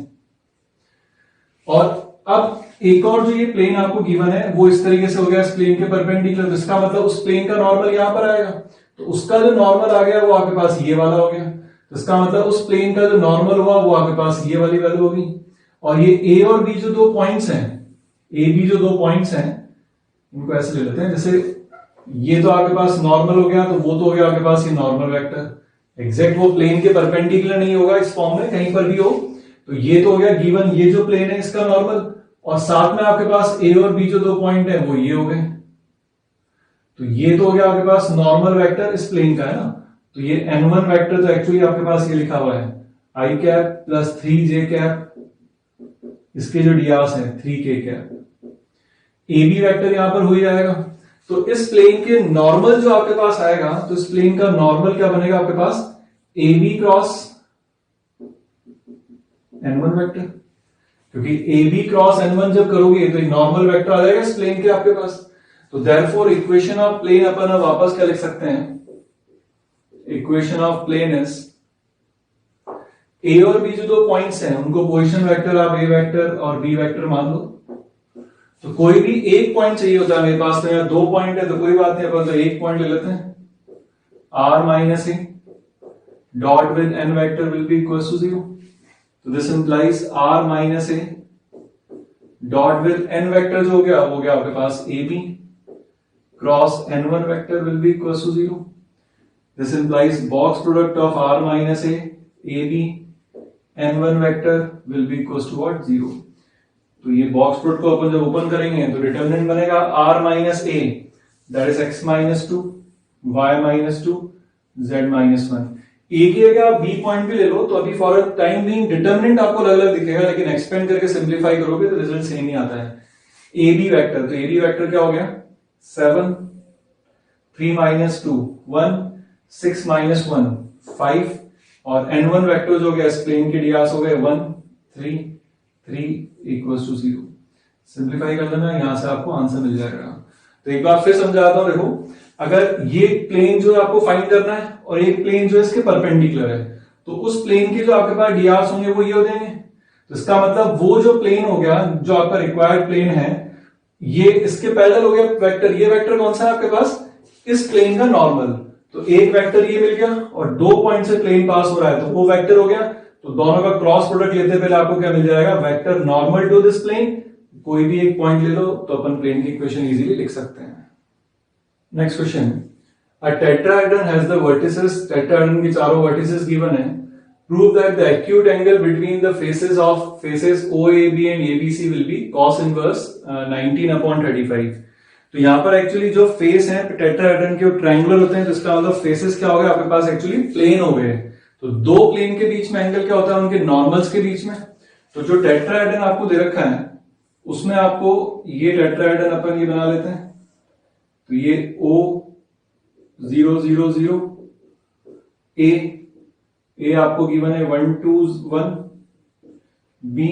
और अब एक और जो ये प्लेन आपको गिवन है वो इस तरीके से हो गया, इस प्लेन के परपेंडिकुलर, इसका मतलब उस प्लेन का नॉर्मल यहां पर आएगा, तो उसका जो नॉर्मल आ गया वो आपके पास ये वाला हो गया। तो इसका मतलब उस प्लेन का जो नॉर्मल हुआ वो आपके पास ये वाली वैल्यू होगी। और ये ए और बी जो 2 पॉइंट्स हैं, ए बी जो 2 पॉइंट्स हैं, इनको ऐसे ले लेते हैं, जैसे ये तो आपके पास नॉर्मल हो गया, तो वो तो हो गया आपके पास ये नॉर्मल वेक्टर। एग्जैक्ट वो प्लेन के परपेंडिकुलर नहीं होगा इस फॉर्म में कहीं पर भी हो, तो ये तो हो गया गिवन, ये जो प्लेन है इसका नॉर्मल, और साथ में आपके पास ए और बी जो 2 पॉइंट है वो ये हो गए। तो ये तो हो गया आपके पास नॉर्मल वेक्टर इस प्लेन का है ना, तो ये n1 वेक्टर तो एक्चुअली आपके पास ये लिखा हुआ है i cap plus 3j cap, इसके जो डियास है 3k cap, A B vector यहां पर हो ही जाएगा। तो इस प्लेन के नॉर्मल जो आपके पास आएगा, तो इस प्लेन का नॉर्मल क्या बनेगा आपके पास, A B cross n1 vector, क्योंकि ए बी क्रॉस n1 जब करोगे तो नॉर्मल वेक्टर आ जाएगा इस प्लेन के आपके पास। तो देयरफॉर इक्वेशन ऑफ प्लेन अपन अब वापस क्या लिख सकते हैं, equation of plane is A और बी जो 2 पॉइंट्स हैं उनको पोजीशन वेक्टर आप ए वेक्टर और बी वेक्टर मान लो। तो कोई भी एक पॉइंट चाहिए होता है मेरे पास, तो यहाँ 2 पॉइंट है तो कोई बात नहीं, अपन तो एक पॉइंट ले लेते हैं, r minus A dot with n vector will be equal to 0। तो this implies r minus A dot with n vector जो हो गया वो गया आपके पास A B cross n1 vector will be equal to 0। This implies box product of r minus A B n1 vector will be equal to what, 0। तो ये बॉक्स प्रोडक्ट को अपन जब ओपन करेंगे तो डिटरमिनेंट बनेगा r minus A that is x minus 2 y minus 2 z minus 1। ए की जगह आप बी पॉइंट भी ले लो, तो अभी फॉर टाइम बीइंग डिटरमिनेंट आपको अलग अलग दिखेगा, लेकिन एक्सपेंड करके सिंप्लीफाई करोगे तो रिजल्ट सेम ही आता है। ए बी वेक्टर, तो ए बी वेक्टर क्या हो गया, 7 3 माइनस 2 1 6 माइनस 1 5, और n1 वेक्टर जो हो गया इस प्लेन के डियास हो गए 1 3 3 इक्वल्स टू 0। सिंप्लीफाई कर लेना, यहां से आपको आंसर मिल जाएगा। तो एक बार फिर समझाता हूं, देखो अगर ये प्लेन जो है आपको फाइंड करना है और एक प्लेन जो है इसके परपेंडिकुलर है, तो उस प्लेन के जो आपके पास डियास होंगे वो ये हो जाएंगे। तो इसका मतलब वो जो प्लेन हो गया जो आपका रिक्वायर्ड प्लेन है, ये इसके पैरेलल हो गया वेक्टर। ये वेक्टर कौन सा है आपके पास, इस प्लेन का नॉर्मल। तो एक वेक्टर ये मिल गया और 2 पॉइंट से प्लेन पास हो रहा है, तो वो वेक्टर हो गया। तो दोनों का क्रॉस प्रोडक्ट लेते पहले आपको क्या मिल जाएगा, vector normal to this plane. कोई भी एक पॉइंट ले लो तो अपन प्लेन की इक्वेशन इजीली लिख सकते हैं। Next question, a tetrahedron has the vertices, tetrahedron की चारों वर्टिसेस गिवन है। Prove that the acute angle between the faces of faces OAB and ABC will be cos inverse 19/35। तो यहां पर एक्चुअली जो फेस है टेट्राहेड्रन के ट्रायंगुलर होते हैं, तो इसका मतलब फेसेस क्या हो गया आपके पास, एक्चुअली प्लेन हो गए। तो 2 प्लेन के बीच में एंगल क्या होता है, उनके नॉर्मल्स के बीच में। तो जो टेट्राहेड्रन आपको दे रखा है उसमें आपको ये टेट्राहेड्रन अपन ये बना लेते हैं, तो ये O0 0 0 ए आपको गिवन है 1 2 1, B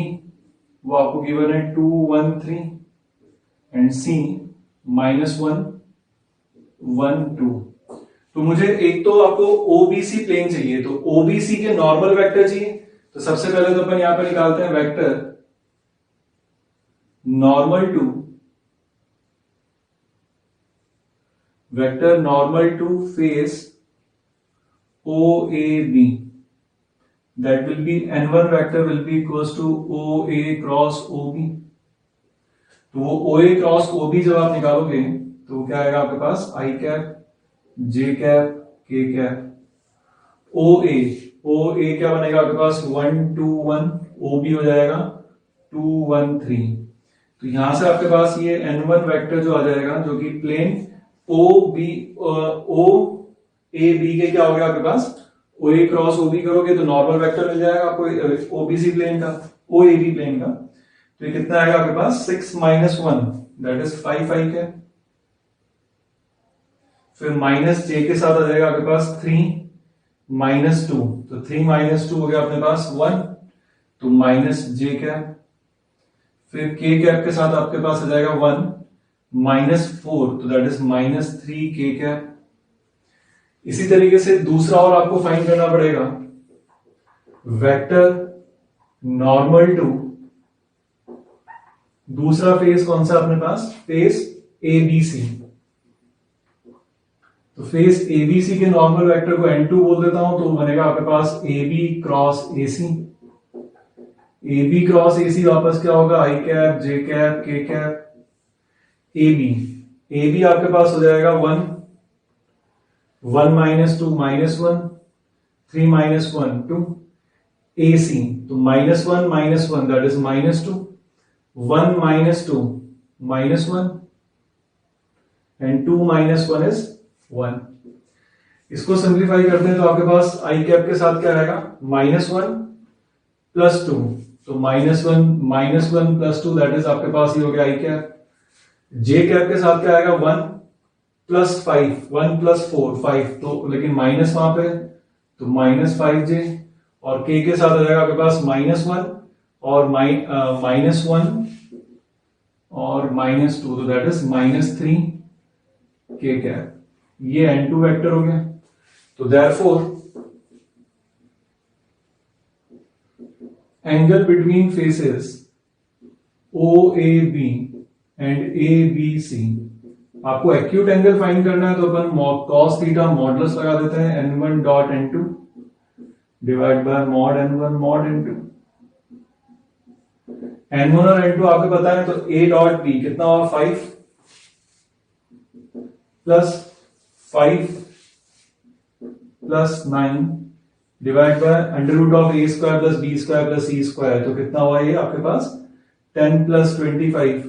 वो आपको गिवन है 2 1 3 एंड सी -1 1 2। तो मुझे एक तो आपको ओबीसी प्लेन चाहिए, तो ओबीसी के नॉर्मल वेक्टर चाहिए। तो सबसे पहले तो अपन यहां पर निकालते हैं vector normal to face O A B, that will be n1 vector will be equals to OA cross OB। तो वो OA क्रॉस OB जब आप निकालोगे तो क्या आएगा आपके पास I cap J cap K cap OA क्या बनेगा आपके पास 1 2 1, OB हो जाएगा 2 1 3। तो यहां से आपके पास ये n1 वेक्टर जो आ जाएगा जो कि प्लेन OAB के क्या हो गया आपके पास ओ ए क्रॉस ओबी करोगे तो नॉर्मल वेक्टर मिल जाएगा आपको ओबीसी प्लेन का, ओएबी प्लेन का। तो ये कितना आएगा आपके पास 6 -1 दैट इज 5 5 है। फिर माइनस जे के साथ आ जाएगा आपके पास 3 -2, तो 3 -2 हो गया अपने पास 1, तो माइनस जे कैप। फिर के कैप के साथ आपके पास आ जाएगा 1 -4, तो दैट इज -3 के कैप। इसी तरीके से दूसरा और आपको फाइंड करना पड़ेगा वेक्टर नॉर्मल टू, दूसरा फेस कौन सा अपने पास फेस एबीसी। तो फेस एबीसी के नॉर्मल वेक्टर को n2 बोल देता हूं, तो बनेगा आपके पास AB cross AC। AB cross AC वापस क्या होगा I cap J cap K cap AB आपके पास हो जाएगा 1 1 -2 -1 3 -1 2 AC, तो -1 -1 दैट इज -2 1 -2 -1 एंड 2 -1 इज 1। इसको सिंप्लीफाई करते हैं तो आपके पास आई कैप के साथ क्या आएगा -1 +2, तो -1 +2 दैट इज आपके पास ही हो गया आई कैप। जे कैप के साथ क्या आएगा 1 +5 1 +4 5, तो लेकिन माइनस वहां पे तो -5j, और k के साथ आ जाएगा आपके पास -1 और -1 और -2, तो दैट इज -3 k कैप। ये n2 वेक्टर हो गया। तो therefore angle between faces OAB and ABC, आपको एक्यूट एंगल फाइंड करना है तो अपन cos थीटा मॉडुलस लगा देते हैं n1 dot n2 divide by mod n1 mod n2। n1 और n2 आपको पता है, तो a डॉट b कितना हुआ 5 plus 5 plus 9 divide by √a² plus b² plus c², तो कितना हुआ ये आपके पास 10 प्लस 25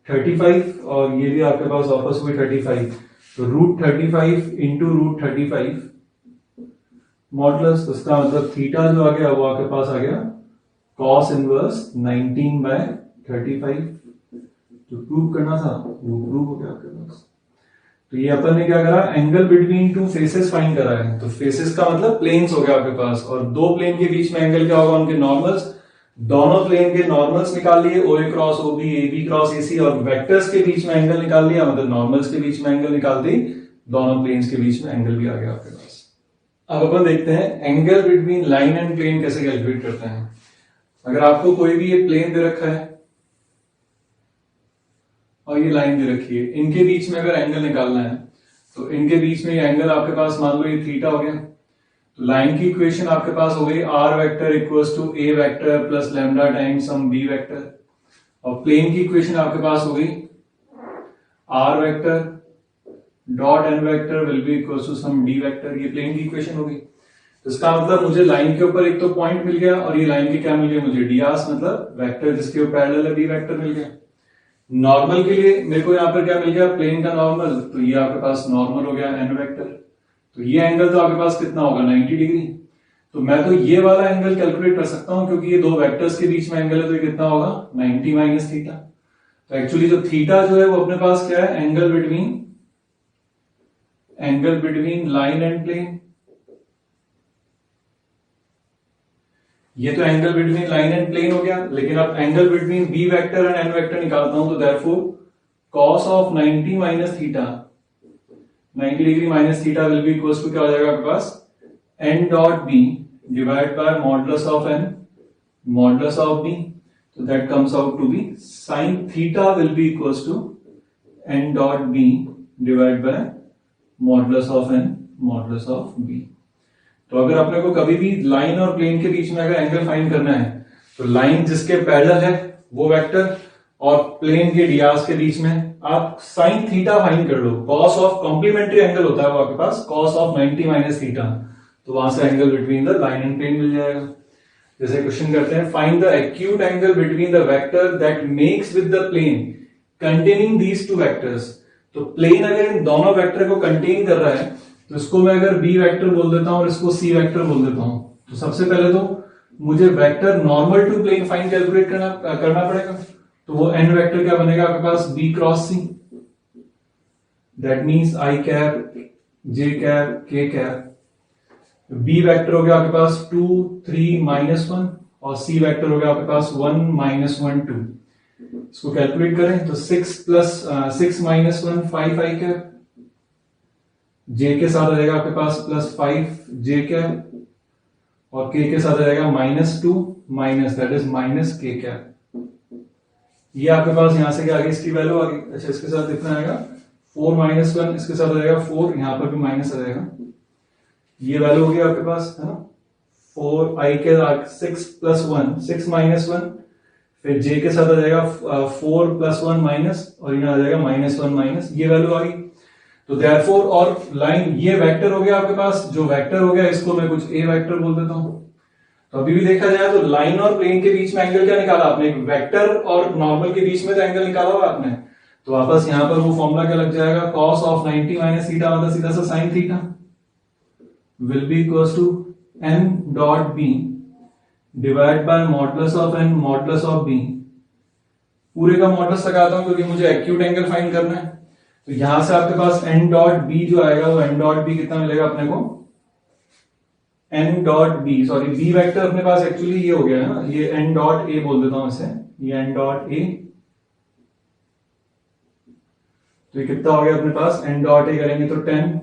35, और ये भी आपके पास वापस हुई 35, तो √35 इंटू √35 मॉडुलस, उसका मतलब थीटा जो आ गया वो आपके पास आ गया cos इनवर्स 19/35। जो प्रूव करना था वो प्रूव हो गया आपके पास। तो ये अपन ने क्या करा angle between two faces find करा है, तो फेसेस का मतलब प्लेन्स हो गया आपके पास, और दो प्लेन के बीच में एंगल क्या होगा उनके नॉर्मल्स, दोनों प्लेन के नॉर्मल्स निकाल लिए OA cross OB AB cross AC, और वेक्टर्स के बीच में एंगल निकाल लिया, मतलब नॉर्मल्स के बीच में एंगल निकाल दी, दोनों प्लेन्स के बीच में एंगल भी आ गया आपके पास। अब अपन देखते हैं angle between line and plane कैसे कैलकुलेट करते हैं। अगर आपको कोई भी ये प्लेन दे रखा है और ये लाइन दे रखी है, इनके बीच में अगर एंगल निकालना है तो इनके बीच में ये एंगल आपके पास मान लो ये थीटा हो गया। तो लाइन की इक्वेशन आपके पास हो गई r vector equals to a vector plus lambda times some b vector, और प्लेन की इक्वेशन आपके पास हो गई r vector dot n vector will be equals to some d vector. ये प्लेन की इक्वेशन हो गई। तो इसका मतलब मुझे लाइन के ऊपर एक तो पॉइंट मिल गया, और ये लाइन के क्या मिल गया मुझे ds, मतलब वेक्टर जिसके ऊपर पैरेलल है b वेक्टर मिल गया। नॉर्मल के लिए मेरे को यहां पर क्या मिल गया प्लेन का नॉर्मल, तो ये आपके पास नॉर्मल हो गया n वेक्टर। तो ये एंगल तो आपके पास कितना होगा 90 डिग्री। तो मैं तो ये वाला एंगल कैलकुलेट कर सकता हूं क्योंकि ये दो वेक्टर्स के बीच में एंगल है, तो ये कितना होगा 90 माइनस थीटा। तो एक्चुअली जो थीटा जो है वो अपने पास क्या है angle between line and plane. ये तो angle between line and plane हो गया, लेकिन अब angle between B vector and N vector निकालता हूं, तो therefore cos of 90 minus theta, 90 degree minus theta will be equals to क्या हो जाएगा आपके पास, N dot B divide by modulus of N modulus of B, तो that comes out to be sine theta will be equals to N dot B divide by modulus of N modulus of B. तो अगर अपने को कभी भी लाइन और प्लेन के बीच में अगर एंगल फाइंड करना है, तो लाइन जिसके पैरेलल है वो वेक्टर, और प्लेन के डियास के बीच में आप साइन थीटा फाइंड कर लो। कॉस ऑफ कॉम्प्लीमेंट्री एंगल होता है वो आपके पास, कॉस ऑफ 90 माइनस थीटा, तो वहां से angle between the line and plane मिल जाएगा। जैसे क्वेश्चन करते हैं, find the acute angle between the vector that makes with the plane containing these two vectors. तो प्लेन अगर इन दोनों वेक्टर को कंटेन कर रहा है, तो इसको मैं अगर बी वेक्टर बोल देता हूं और इसको सी वेक्टर बोल देता हूं, तो सबसे पहले तो मुझे vector normal to plane find calculate करना पड़ेगा। तो वो एन वेक्टर क्या बनेगा आपके पास, B cross C, that means I cap J cap K cap. B vector हो गया आपके पास 2 3 -1, और सी वेक्टर हो गया आपके पास 1 -1 2। इसको कैलकुलेट करें तो 6 + 1 5 आई कैप, जे के साथ रहेगा आपके पास +5 जे कैप, और के साथ रहेगा -2 माइनस, दैट इज माइनस के कैप। ये आपके पास यहां से क्या आ गई, इसकी वैल्यू आ गई। अच्छा, इसके साथ कितना आएगा 4 -1, इसके साथ रहेगा 4, यहां पर भी माइनस रहेगा, ये वैल्यू हो गई आपके पास, है ना। 4 आई के 6 + 1 6 -1, फिर जे के साथ आ जाएगा 4 + 1 माइनस, और यहाँ आ जाएगा -1 माइनस, ये वैल्यू आ गई। तो देयरफॉर, और लाइन ये वेक्टर हो गया आपके पास, जो वेक्टर हो गया इसको मैं कुछ ए वेक्टर बोल देता हूं। तो अभी भी देखा जाए तो लाइन और प्लेन के बीच में एंगल क्या निकाला आपने, एक वेक्टर और नॉर्मल के बीच में तो एंगल निकाला हुआ आपने। तो वापस यहां पर वो फॉर्मूला क्या लग जाएगा, cos ऑफ 90 माइनस थीटा मतलब सीधा सा sine theta will be equals to n dot b divide by modulus of n modulus of b। पूरे का मॉडुलस लगाता हूं क्योंकि मुझे एक्यूट एंगल फाइंड करना है। तो यहां से आपके पास n डॉट b जो आएगा वो n डॉट b कितना मिलेगा अपने को, n dot b, sorry b vector अपने पास एक्चुअली ये हो गया है ना, ये n डॉट a बोल देता हूं इसे, ये n डॉट a। तो ये कितना हो गया अपने पास, n डॉट a करेंगे तो 10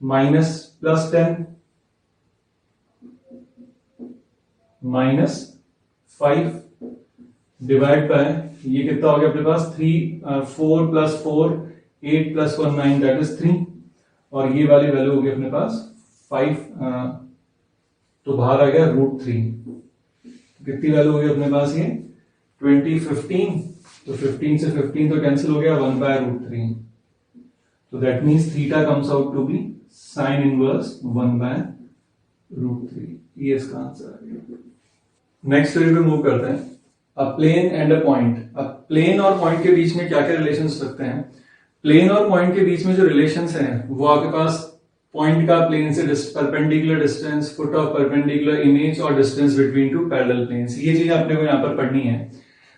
माइनस +10 -5 डिवाइड बाय, ये कितना हो गया अपने पास 4 + 4 8 + 1 9, दैट इज 3, और ये वाली वैल्यू होगी अपने पास 5, तो बाहर आ गया √3। कितनी वैल्यू होगी अपने पास, ये 20 15, तो 15 से 15 तो कैंसिल हो गया, 1/√3। तो that means theta comes out to be sine inverse 1/√3। ये इसका आंसर आ गया। नेक्स्ट स्टोरी पे मूव करते हैं। अ प्लेन एंड अ पॉइंट। अब प्लेन और पॉइंट के बीच में क्या क्या रिलेशंस रखते हैं। प्लेन और पॉइंट के बीच में जो रिलेशंस हैं वो आपके पास पॉइंट का प्लेन से perpendicular distance, foot of perpendicular image, और distance between two parallel planes. ये चीजें आपने को यहाँ पर पढ़नी है।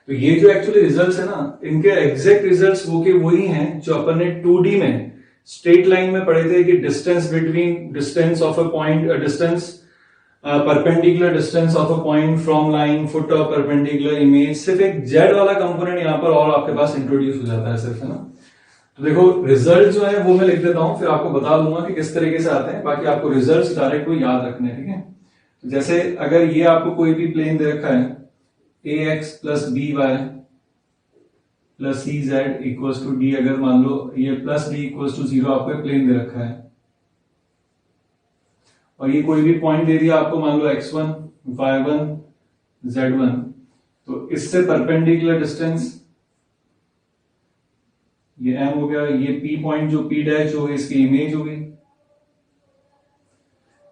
तो ये जो एक्चुअली रिजल्ट्स है ना, इनके एग्जैक्ट रिजल्ट्स वो के वही हैं जो अपन ने 2D में स्ट्रेट लाइन में पढ़े थे, कि distance between distance of a point, distance perpendicular distance of a point from line, foot of perpendicular image. सिर्फ एक जेड वाला कंपोनेंट यहाँ पर और आपके पास इंट्रोड्यूस हो जाता है सिर्फ, है ना। तो देखो रिजल्ट जो है वो मैं लिख देता हूं, फिर आपको बता दूंगा कि किस तरीके से आते हैं। बाकी आपको रिजल्ट्स डायरेक्ट को याद रखने हैं, ठीक है। तो जैसे अगर ये आपको कोई भी प्लेन दे रखा है, ax + by + cz = d, अगर मान लो ये +d = 0 आपको प्लेन दे रखा है, और ये कोई भी पॉइंट दे दिया आपको, मान लो x1 y1 z1, तो इससे परपेंडिकुलर डिस्टेंस ये m हो गया, ये p पॉइंट जो p डैश हो गई इसकी इमेज हो गई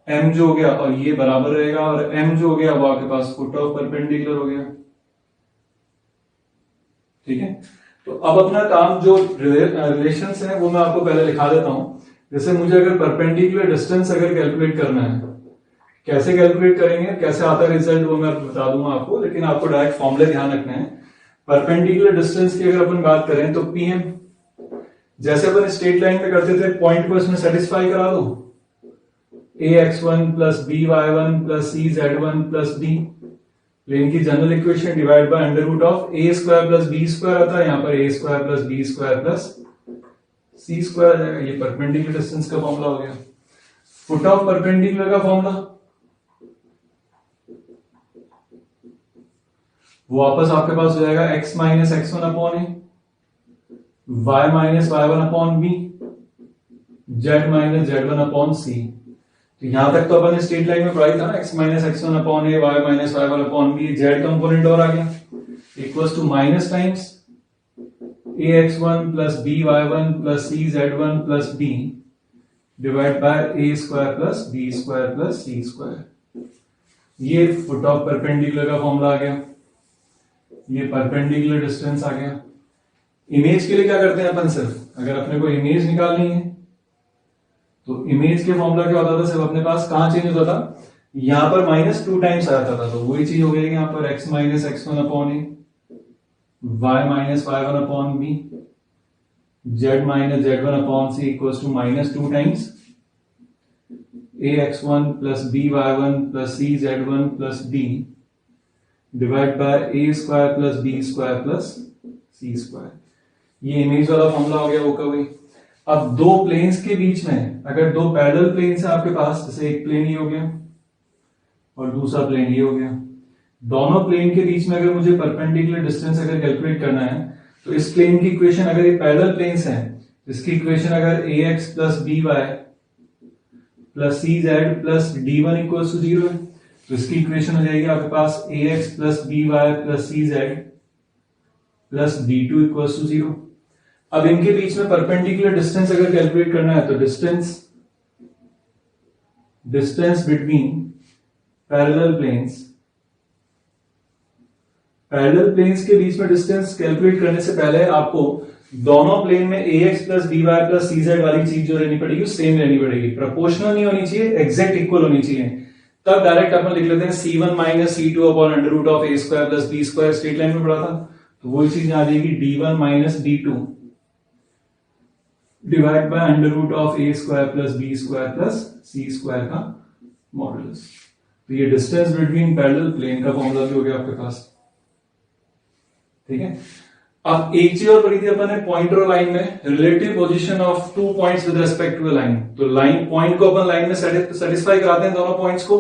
m जो हो गया, और ये बराबर रहेगा, और m जो हो गया वो आपके पास फुट ऑफ परपेंडिकुलर हो गया, ठीक है। तो अब अपना काम जो रिलेशंस है वो मैं आपको पहले लिखा देता हूं। जैसे मुझे अगर परपेंडिकुलर डिस्टेंस अगर कैलकुलेट करना है, कैसे कैलकुलेट करेंगे, कैसे आता है रिजल्ट, वो मैं बता दूंगा आपको, लेकिन आपको डायरेक्ट फॉर्मूले ध्यान रखना है। परपेंडिकुलर डिस्टेंस की अगर अपन बात करें तो pm, जैसे अपन स्ट्रेट लाइन में करते थे, पॉइंट को इसमें सेटिस्फाई करा दो, ax1 plus by1 plus cz1 plus d। Plane की general equation divide by under root of A square plus B square आता है, यहाँ पर A square plus B square plus C square आ जाएगा। ये परपेंडिकुलर डिस्टेंस का फॉर्मूला हो गया। फुट ऑफ परपेंडिकुलर का फॉर्मूला वो वापस आपके पास हो जाएगा x minus x1 upon A, y minus y1 upon B, z minus z1 upon सी। तो यहां तक तो अपन ने स्ट्रेट लाइन में पढ़ाई था ना, x minus x1 upon A, y minus y1 upon B, z component और आ गया equals to minus times ax1 plus by1 plus cz1 plus d divide by a square plus b square plus c square. ये फुट ऑफ परपेंडिकुलर का फॉर्मूला आ गया, ये परपेंडिकुलर डिस्टेंस आ गया। इमेज के लिए क्या करते हैं अपन, सिर्फ अगर अपने को इमेज निकालनी है तो इमेज के फॉर्मूला क्या होता था, सिर्फ अपने पास कहां चेंज होता था, यहां पर माइनस 2 टाइम्स आ जाता था, तो वही चीज हो गई यहां पर x minus x1 upon A, y minus y1 upon B, z minus z1 upon C equals to minus 2 times ax1 plus by1 plus cz1 plus d divide by a square plus b square plus c square. ये इमेज वाला फॉर्मूला हो गया वो का वही। अब दो प्लेन्स के बीच में अगर दो पैरेलल प्लेन्स है आपके पास, जैसे एक प्लेन ये हो गया और दूसरा प्लेन ये हो गया, दोनों प्लेन के बीच में अगर मुझे परपेंडिकुलर डिस्टेंस अगर कैलकुलेट करना है तो इस प्लेन की इक्वेशन, अगर ये पैरेलल प्लेन्स हैं, इसकी इक्वेशन अगर ax plus by plus cz plus d1 equals to 0 है, तो इसकी इक्वेशन हो जाएगी आपके पास ax plus by plus cz plus d2 equals to 0। अब इनके बीच में परपेंडिकुलर डिस्टेंस अगर कैलकुलेट करना है तो डिस्टेंस बिटवीन पैरेलल प्लेन्स के बीच में डिस्टेंस कैलकुलेट करने से पहले आपको दोनों प्लेन में ax plus by plus cz वाली चीज जो रहनी पड़ेगी सेम रहनी पड़ेगी, प्रोपोर्शनल नहीं होनी चाहिए, एग्जैक्ट इक्वल होनी चाहिए। तब डायरेक्ट अपन लिख लेते हैं c1 minus c2 upon under root of a square plus b square, straight line में पढ़ा था, तो वही चीज आ जाएगी d1 minus d2 divide by under root of a square plus b square plus c square का मॉडुलस। तो ये डिस्टेंस बिटवीन पैरेलल प्लेन का फॉर्मूला भी हो गया आपके पास, ठीक है। अब एक चीज और पढ़ी थी अपन ने पॉइंट और लाइन में, relative position of two points with respect to line. तो लाइन पॉइंट को अपन लाइन में सेटिस्फाई कराते हैं दोनों पॉइंट्स को,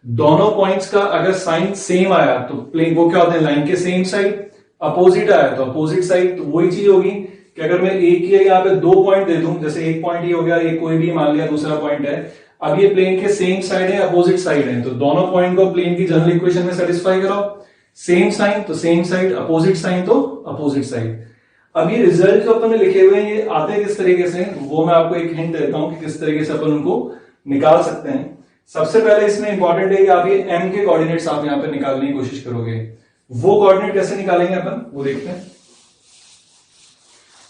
दोनों पॉइंट्स का अगर साइन सेम आया तो प्लेन वो क्या होते हैं, लाइन के सेम साइड, अपोजिट आया तो अपोजिट साइड। तो वही चीज होगी कि अगर मैं एक ही यहाँ पे दो पॉइंट दे दूं, जैसे एक पॉइंट ये हो गया, एक कोई भी मान लिया, दूसरा पॉइंट है, अब ये प्लेन के सेम साइड है, अपोजिट साइड है, तो दोनों पॉइंट को प्लेन की जनरल इक्वेशन में सेटिस्फाई कराओ, सेम साइन तो सेम साइड, अपोजिट साइन तो अपोजिट साइड। अब ये रिजल्ट जो अपन ने लिखे हुए हैं ये आते किस तरीके से, वो मैं आपको एक हिंट देता हूं कि किस तरीके से अपन उनको निकाल सकते हैं। सबसे पहले इसमें इंपॉर्टेंट है कि आप ये m के कोऑर्डिनेट्स आप यहां पर निकालने की कोशिश करोगे। वो कोऑर्डिनेट कैसे निकालेंगे अपन, वो देखते हैं।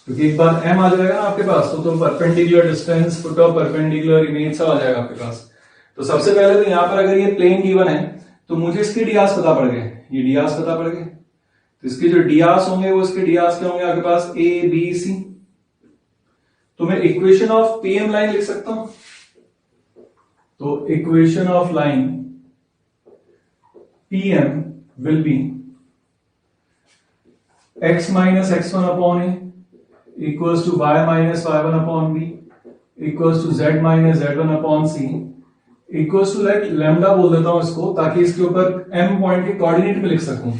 क्योंकि एक बार m आ जाएगा ना आपके पास तो perpendicular distance, foot of perpendicular, image सब आ जाएगा आपके पास। तो सबसे पहले तो यहां पर अगर ये प्लेन गिवन है तो मुझे इसके डियास पता पड़ गए, ये डियास पता पड़ गए, तो इसके जो डियास होंगे वो इसके डियास क्या होंगे आपके पास a b c। तो मैं इक्वेशन ऑफ पीएम लाइन लिख सकता हूं, तो equation of line PM will be x minus x1 upon A equals to y minus y1 upon B equals to z minus z1 upon C equals to like lambda बोल देता हूं इसको, ताकि इसके ऊपर m पॉइंट के कोऑर्डिनेट में लिख सकूं।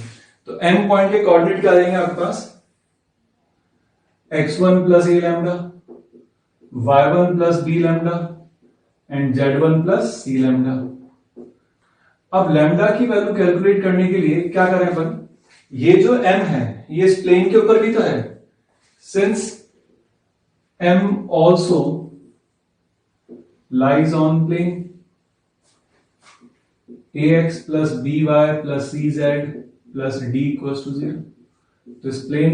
तो m पॉइंट के कोऑर्डिनेट क्या देंगे आपके पास, x1 plus a lambda, y1 plus b lambda and z1 plus c lambda. अब लैम्डा की वैल्यू कैलकुलेट करने के लिए क्या करें अपन, ये जो m है ये इस प्लेन के ऊपर भी तो है, since m also lies on plane, ax plus by plus cz plus d equals to 0। तो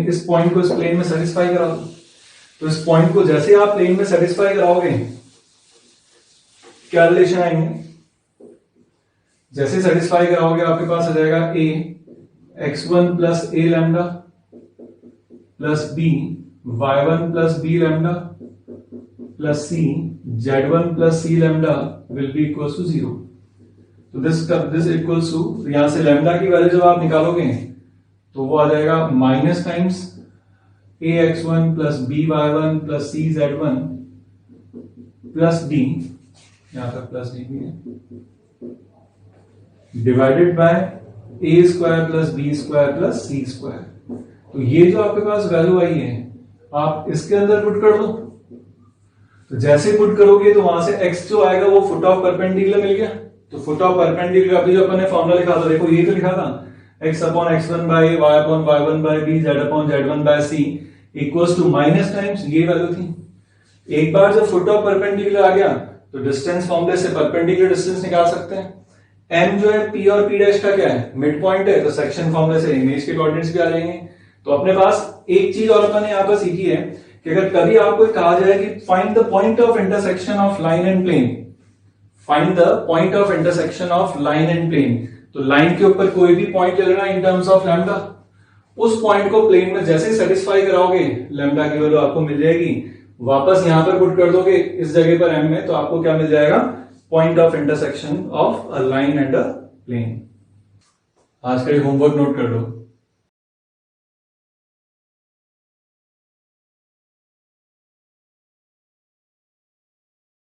इस पॉइंट को इस प्लेन में सेटिस्फाई करा दो। तो इस पॉइंट को जैसे आप प्लेन में सेटिस्फाई कराओगे क्या रिलेशन आएंगे, जैसे सेटिस्फाई कराओगे आपके पास आ जाएगा a x1 plus a lambda plus b y1 plus b lambda plus c z1 plus c lambda will be equals to 0. तो this equals to, यहां से lambda की वैल्यू जब आप निकालोगे तो वो आ जाएगा minus times ax1 plus by1 plus cz1 plus d, यहां तक प्लस d भी है, divided by a square plus b square plus c square. तो ये जो आपके पास वैल्यू आई है आप इसके अंदर पुट कर दो। तो जैसे पुट करोगे तो वहां से x जो आएगा वो फुट ऑफ परपेंडिकुलर मिल गया। तो फुट ऑफ परपेंडिकुलर अभी जो अपन ने फॉर्मूला लिखा था, देखो ये तो लिखा था x upon x1 by y upon y1 by b z upon z1 by c equals to minus times ये वैल्यू थी। एक बार जब फुट ऑफ परपेंडिकुलर आ गया तो डिस्टेंस फॉर्मूले से परपेंडिकुलर डिस्टेंस निकाल सकते हैं। m जो है p और p डैश का क्या है, मिड पॉइंट है, तो सेक्शन फॉर्मूले से इमेज के कोऑर्डिनेट्स भी आ जाएंगे। तो अपने पास एक चीज और अपन ने यहां पर सीखी है कि अगर कभी आपको कहा जाए कि find the point of intersection of line and plane, find the point of intersection of line and plane, तो लाइन के ऊपर कोई भी पॉइंट ले लेना इन टर्म्स ऑफ लैम्डा, उस पॉइंट को प्लेन में जैसे सेटिस्फाई कराओगे लैम्डा की वैल्यू आपको मिल जाएगी, वापस यहां पर पुट कर दोगे इस जगह पर m में, तो आपको क्या मिल जाएगा, point of intersection of a line and a plane. आज का ये होमवर्क नोट कर लो।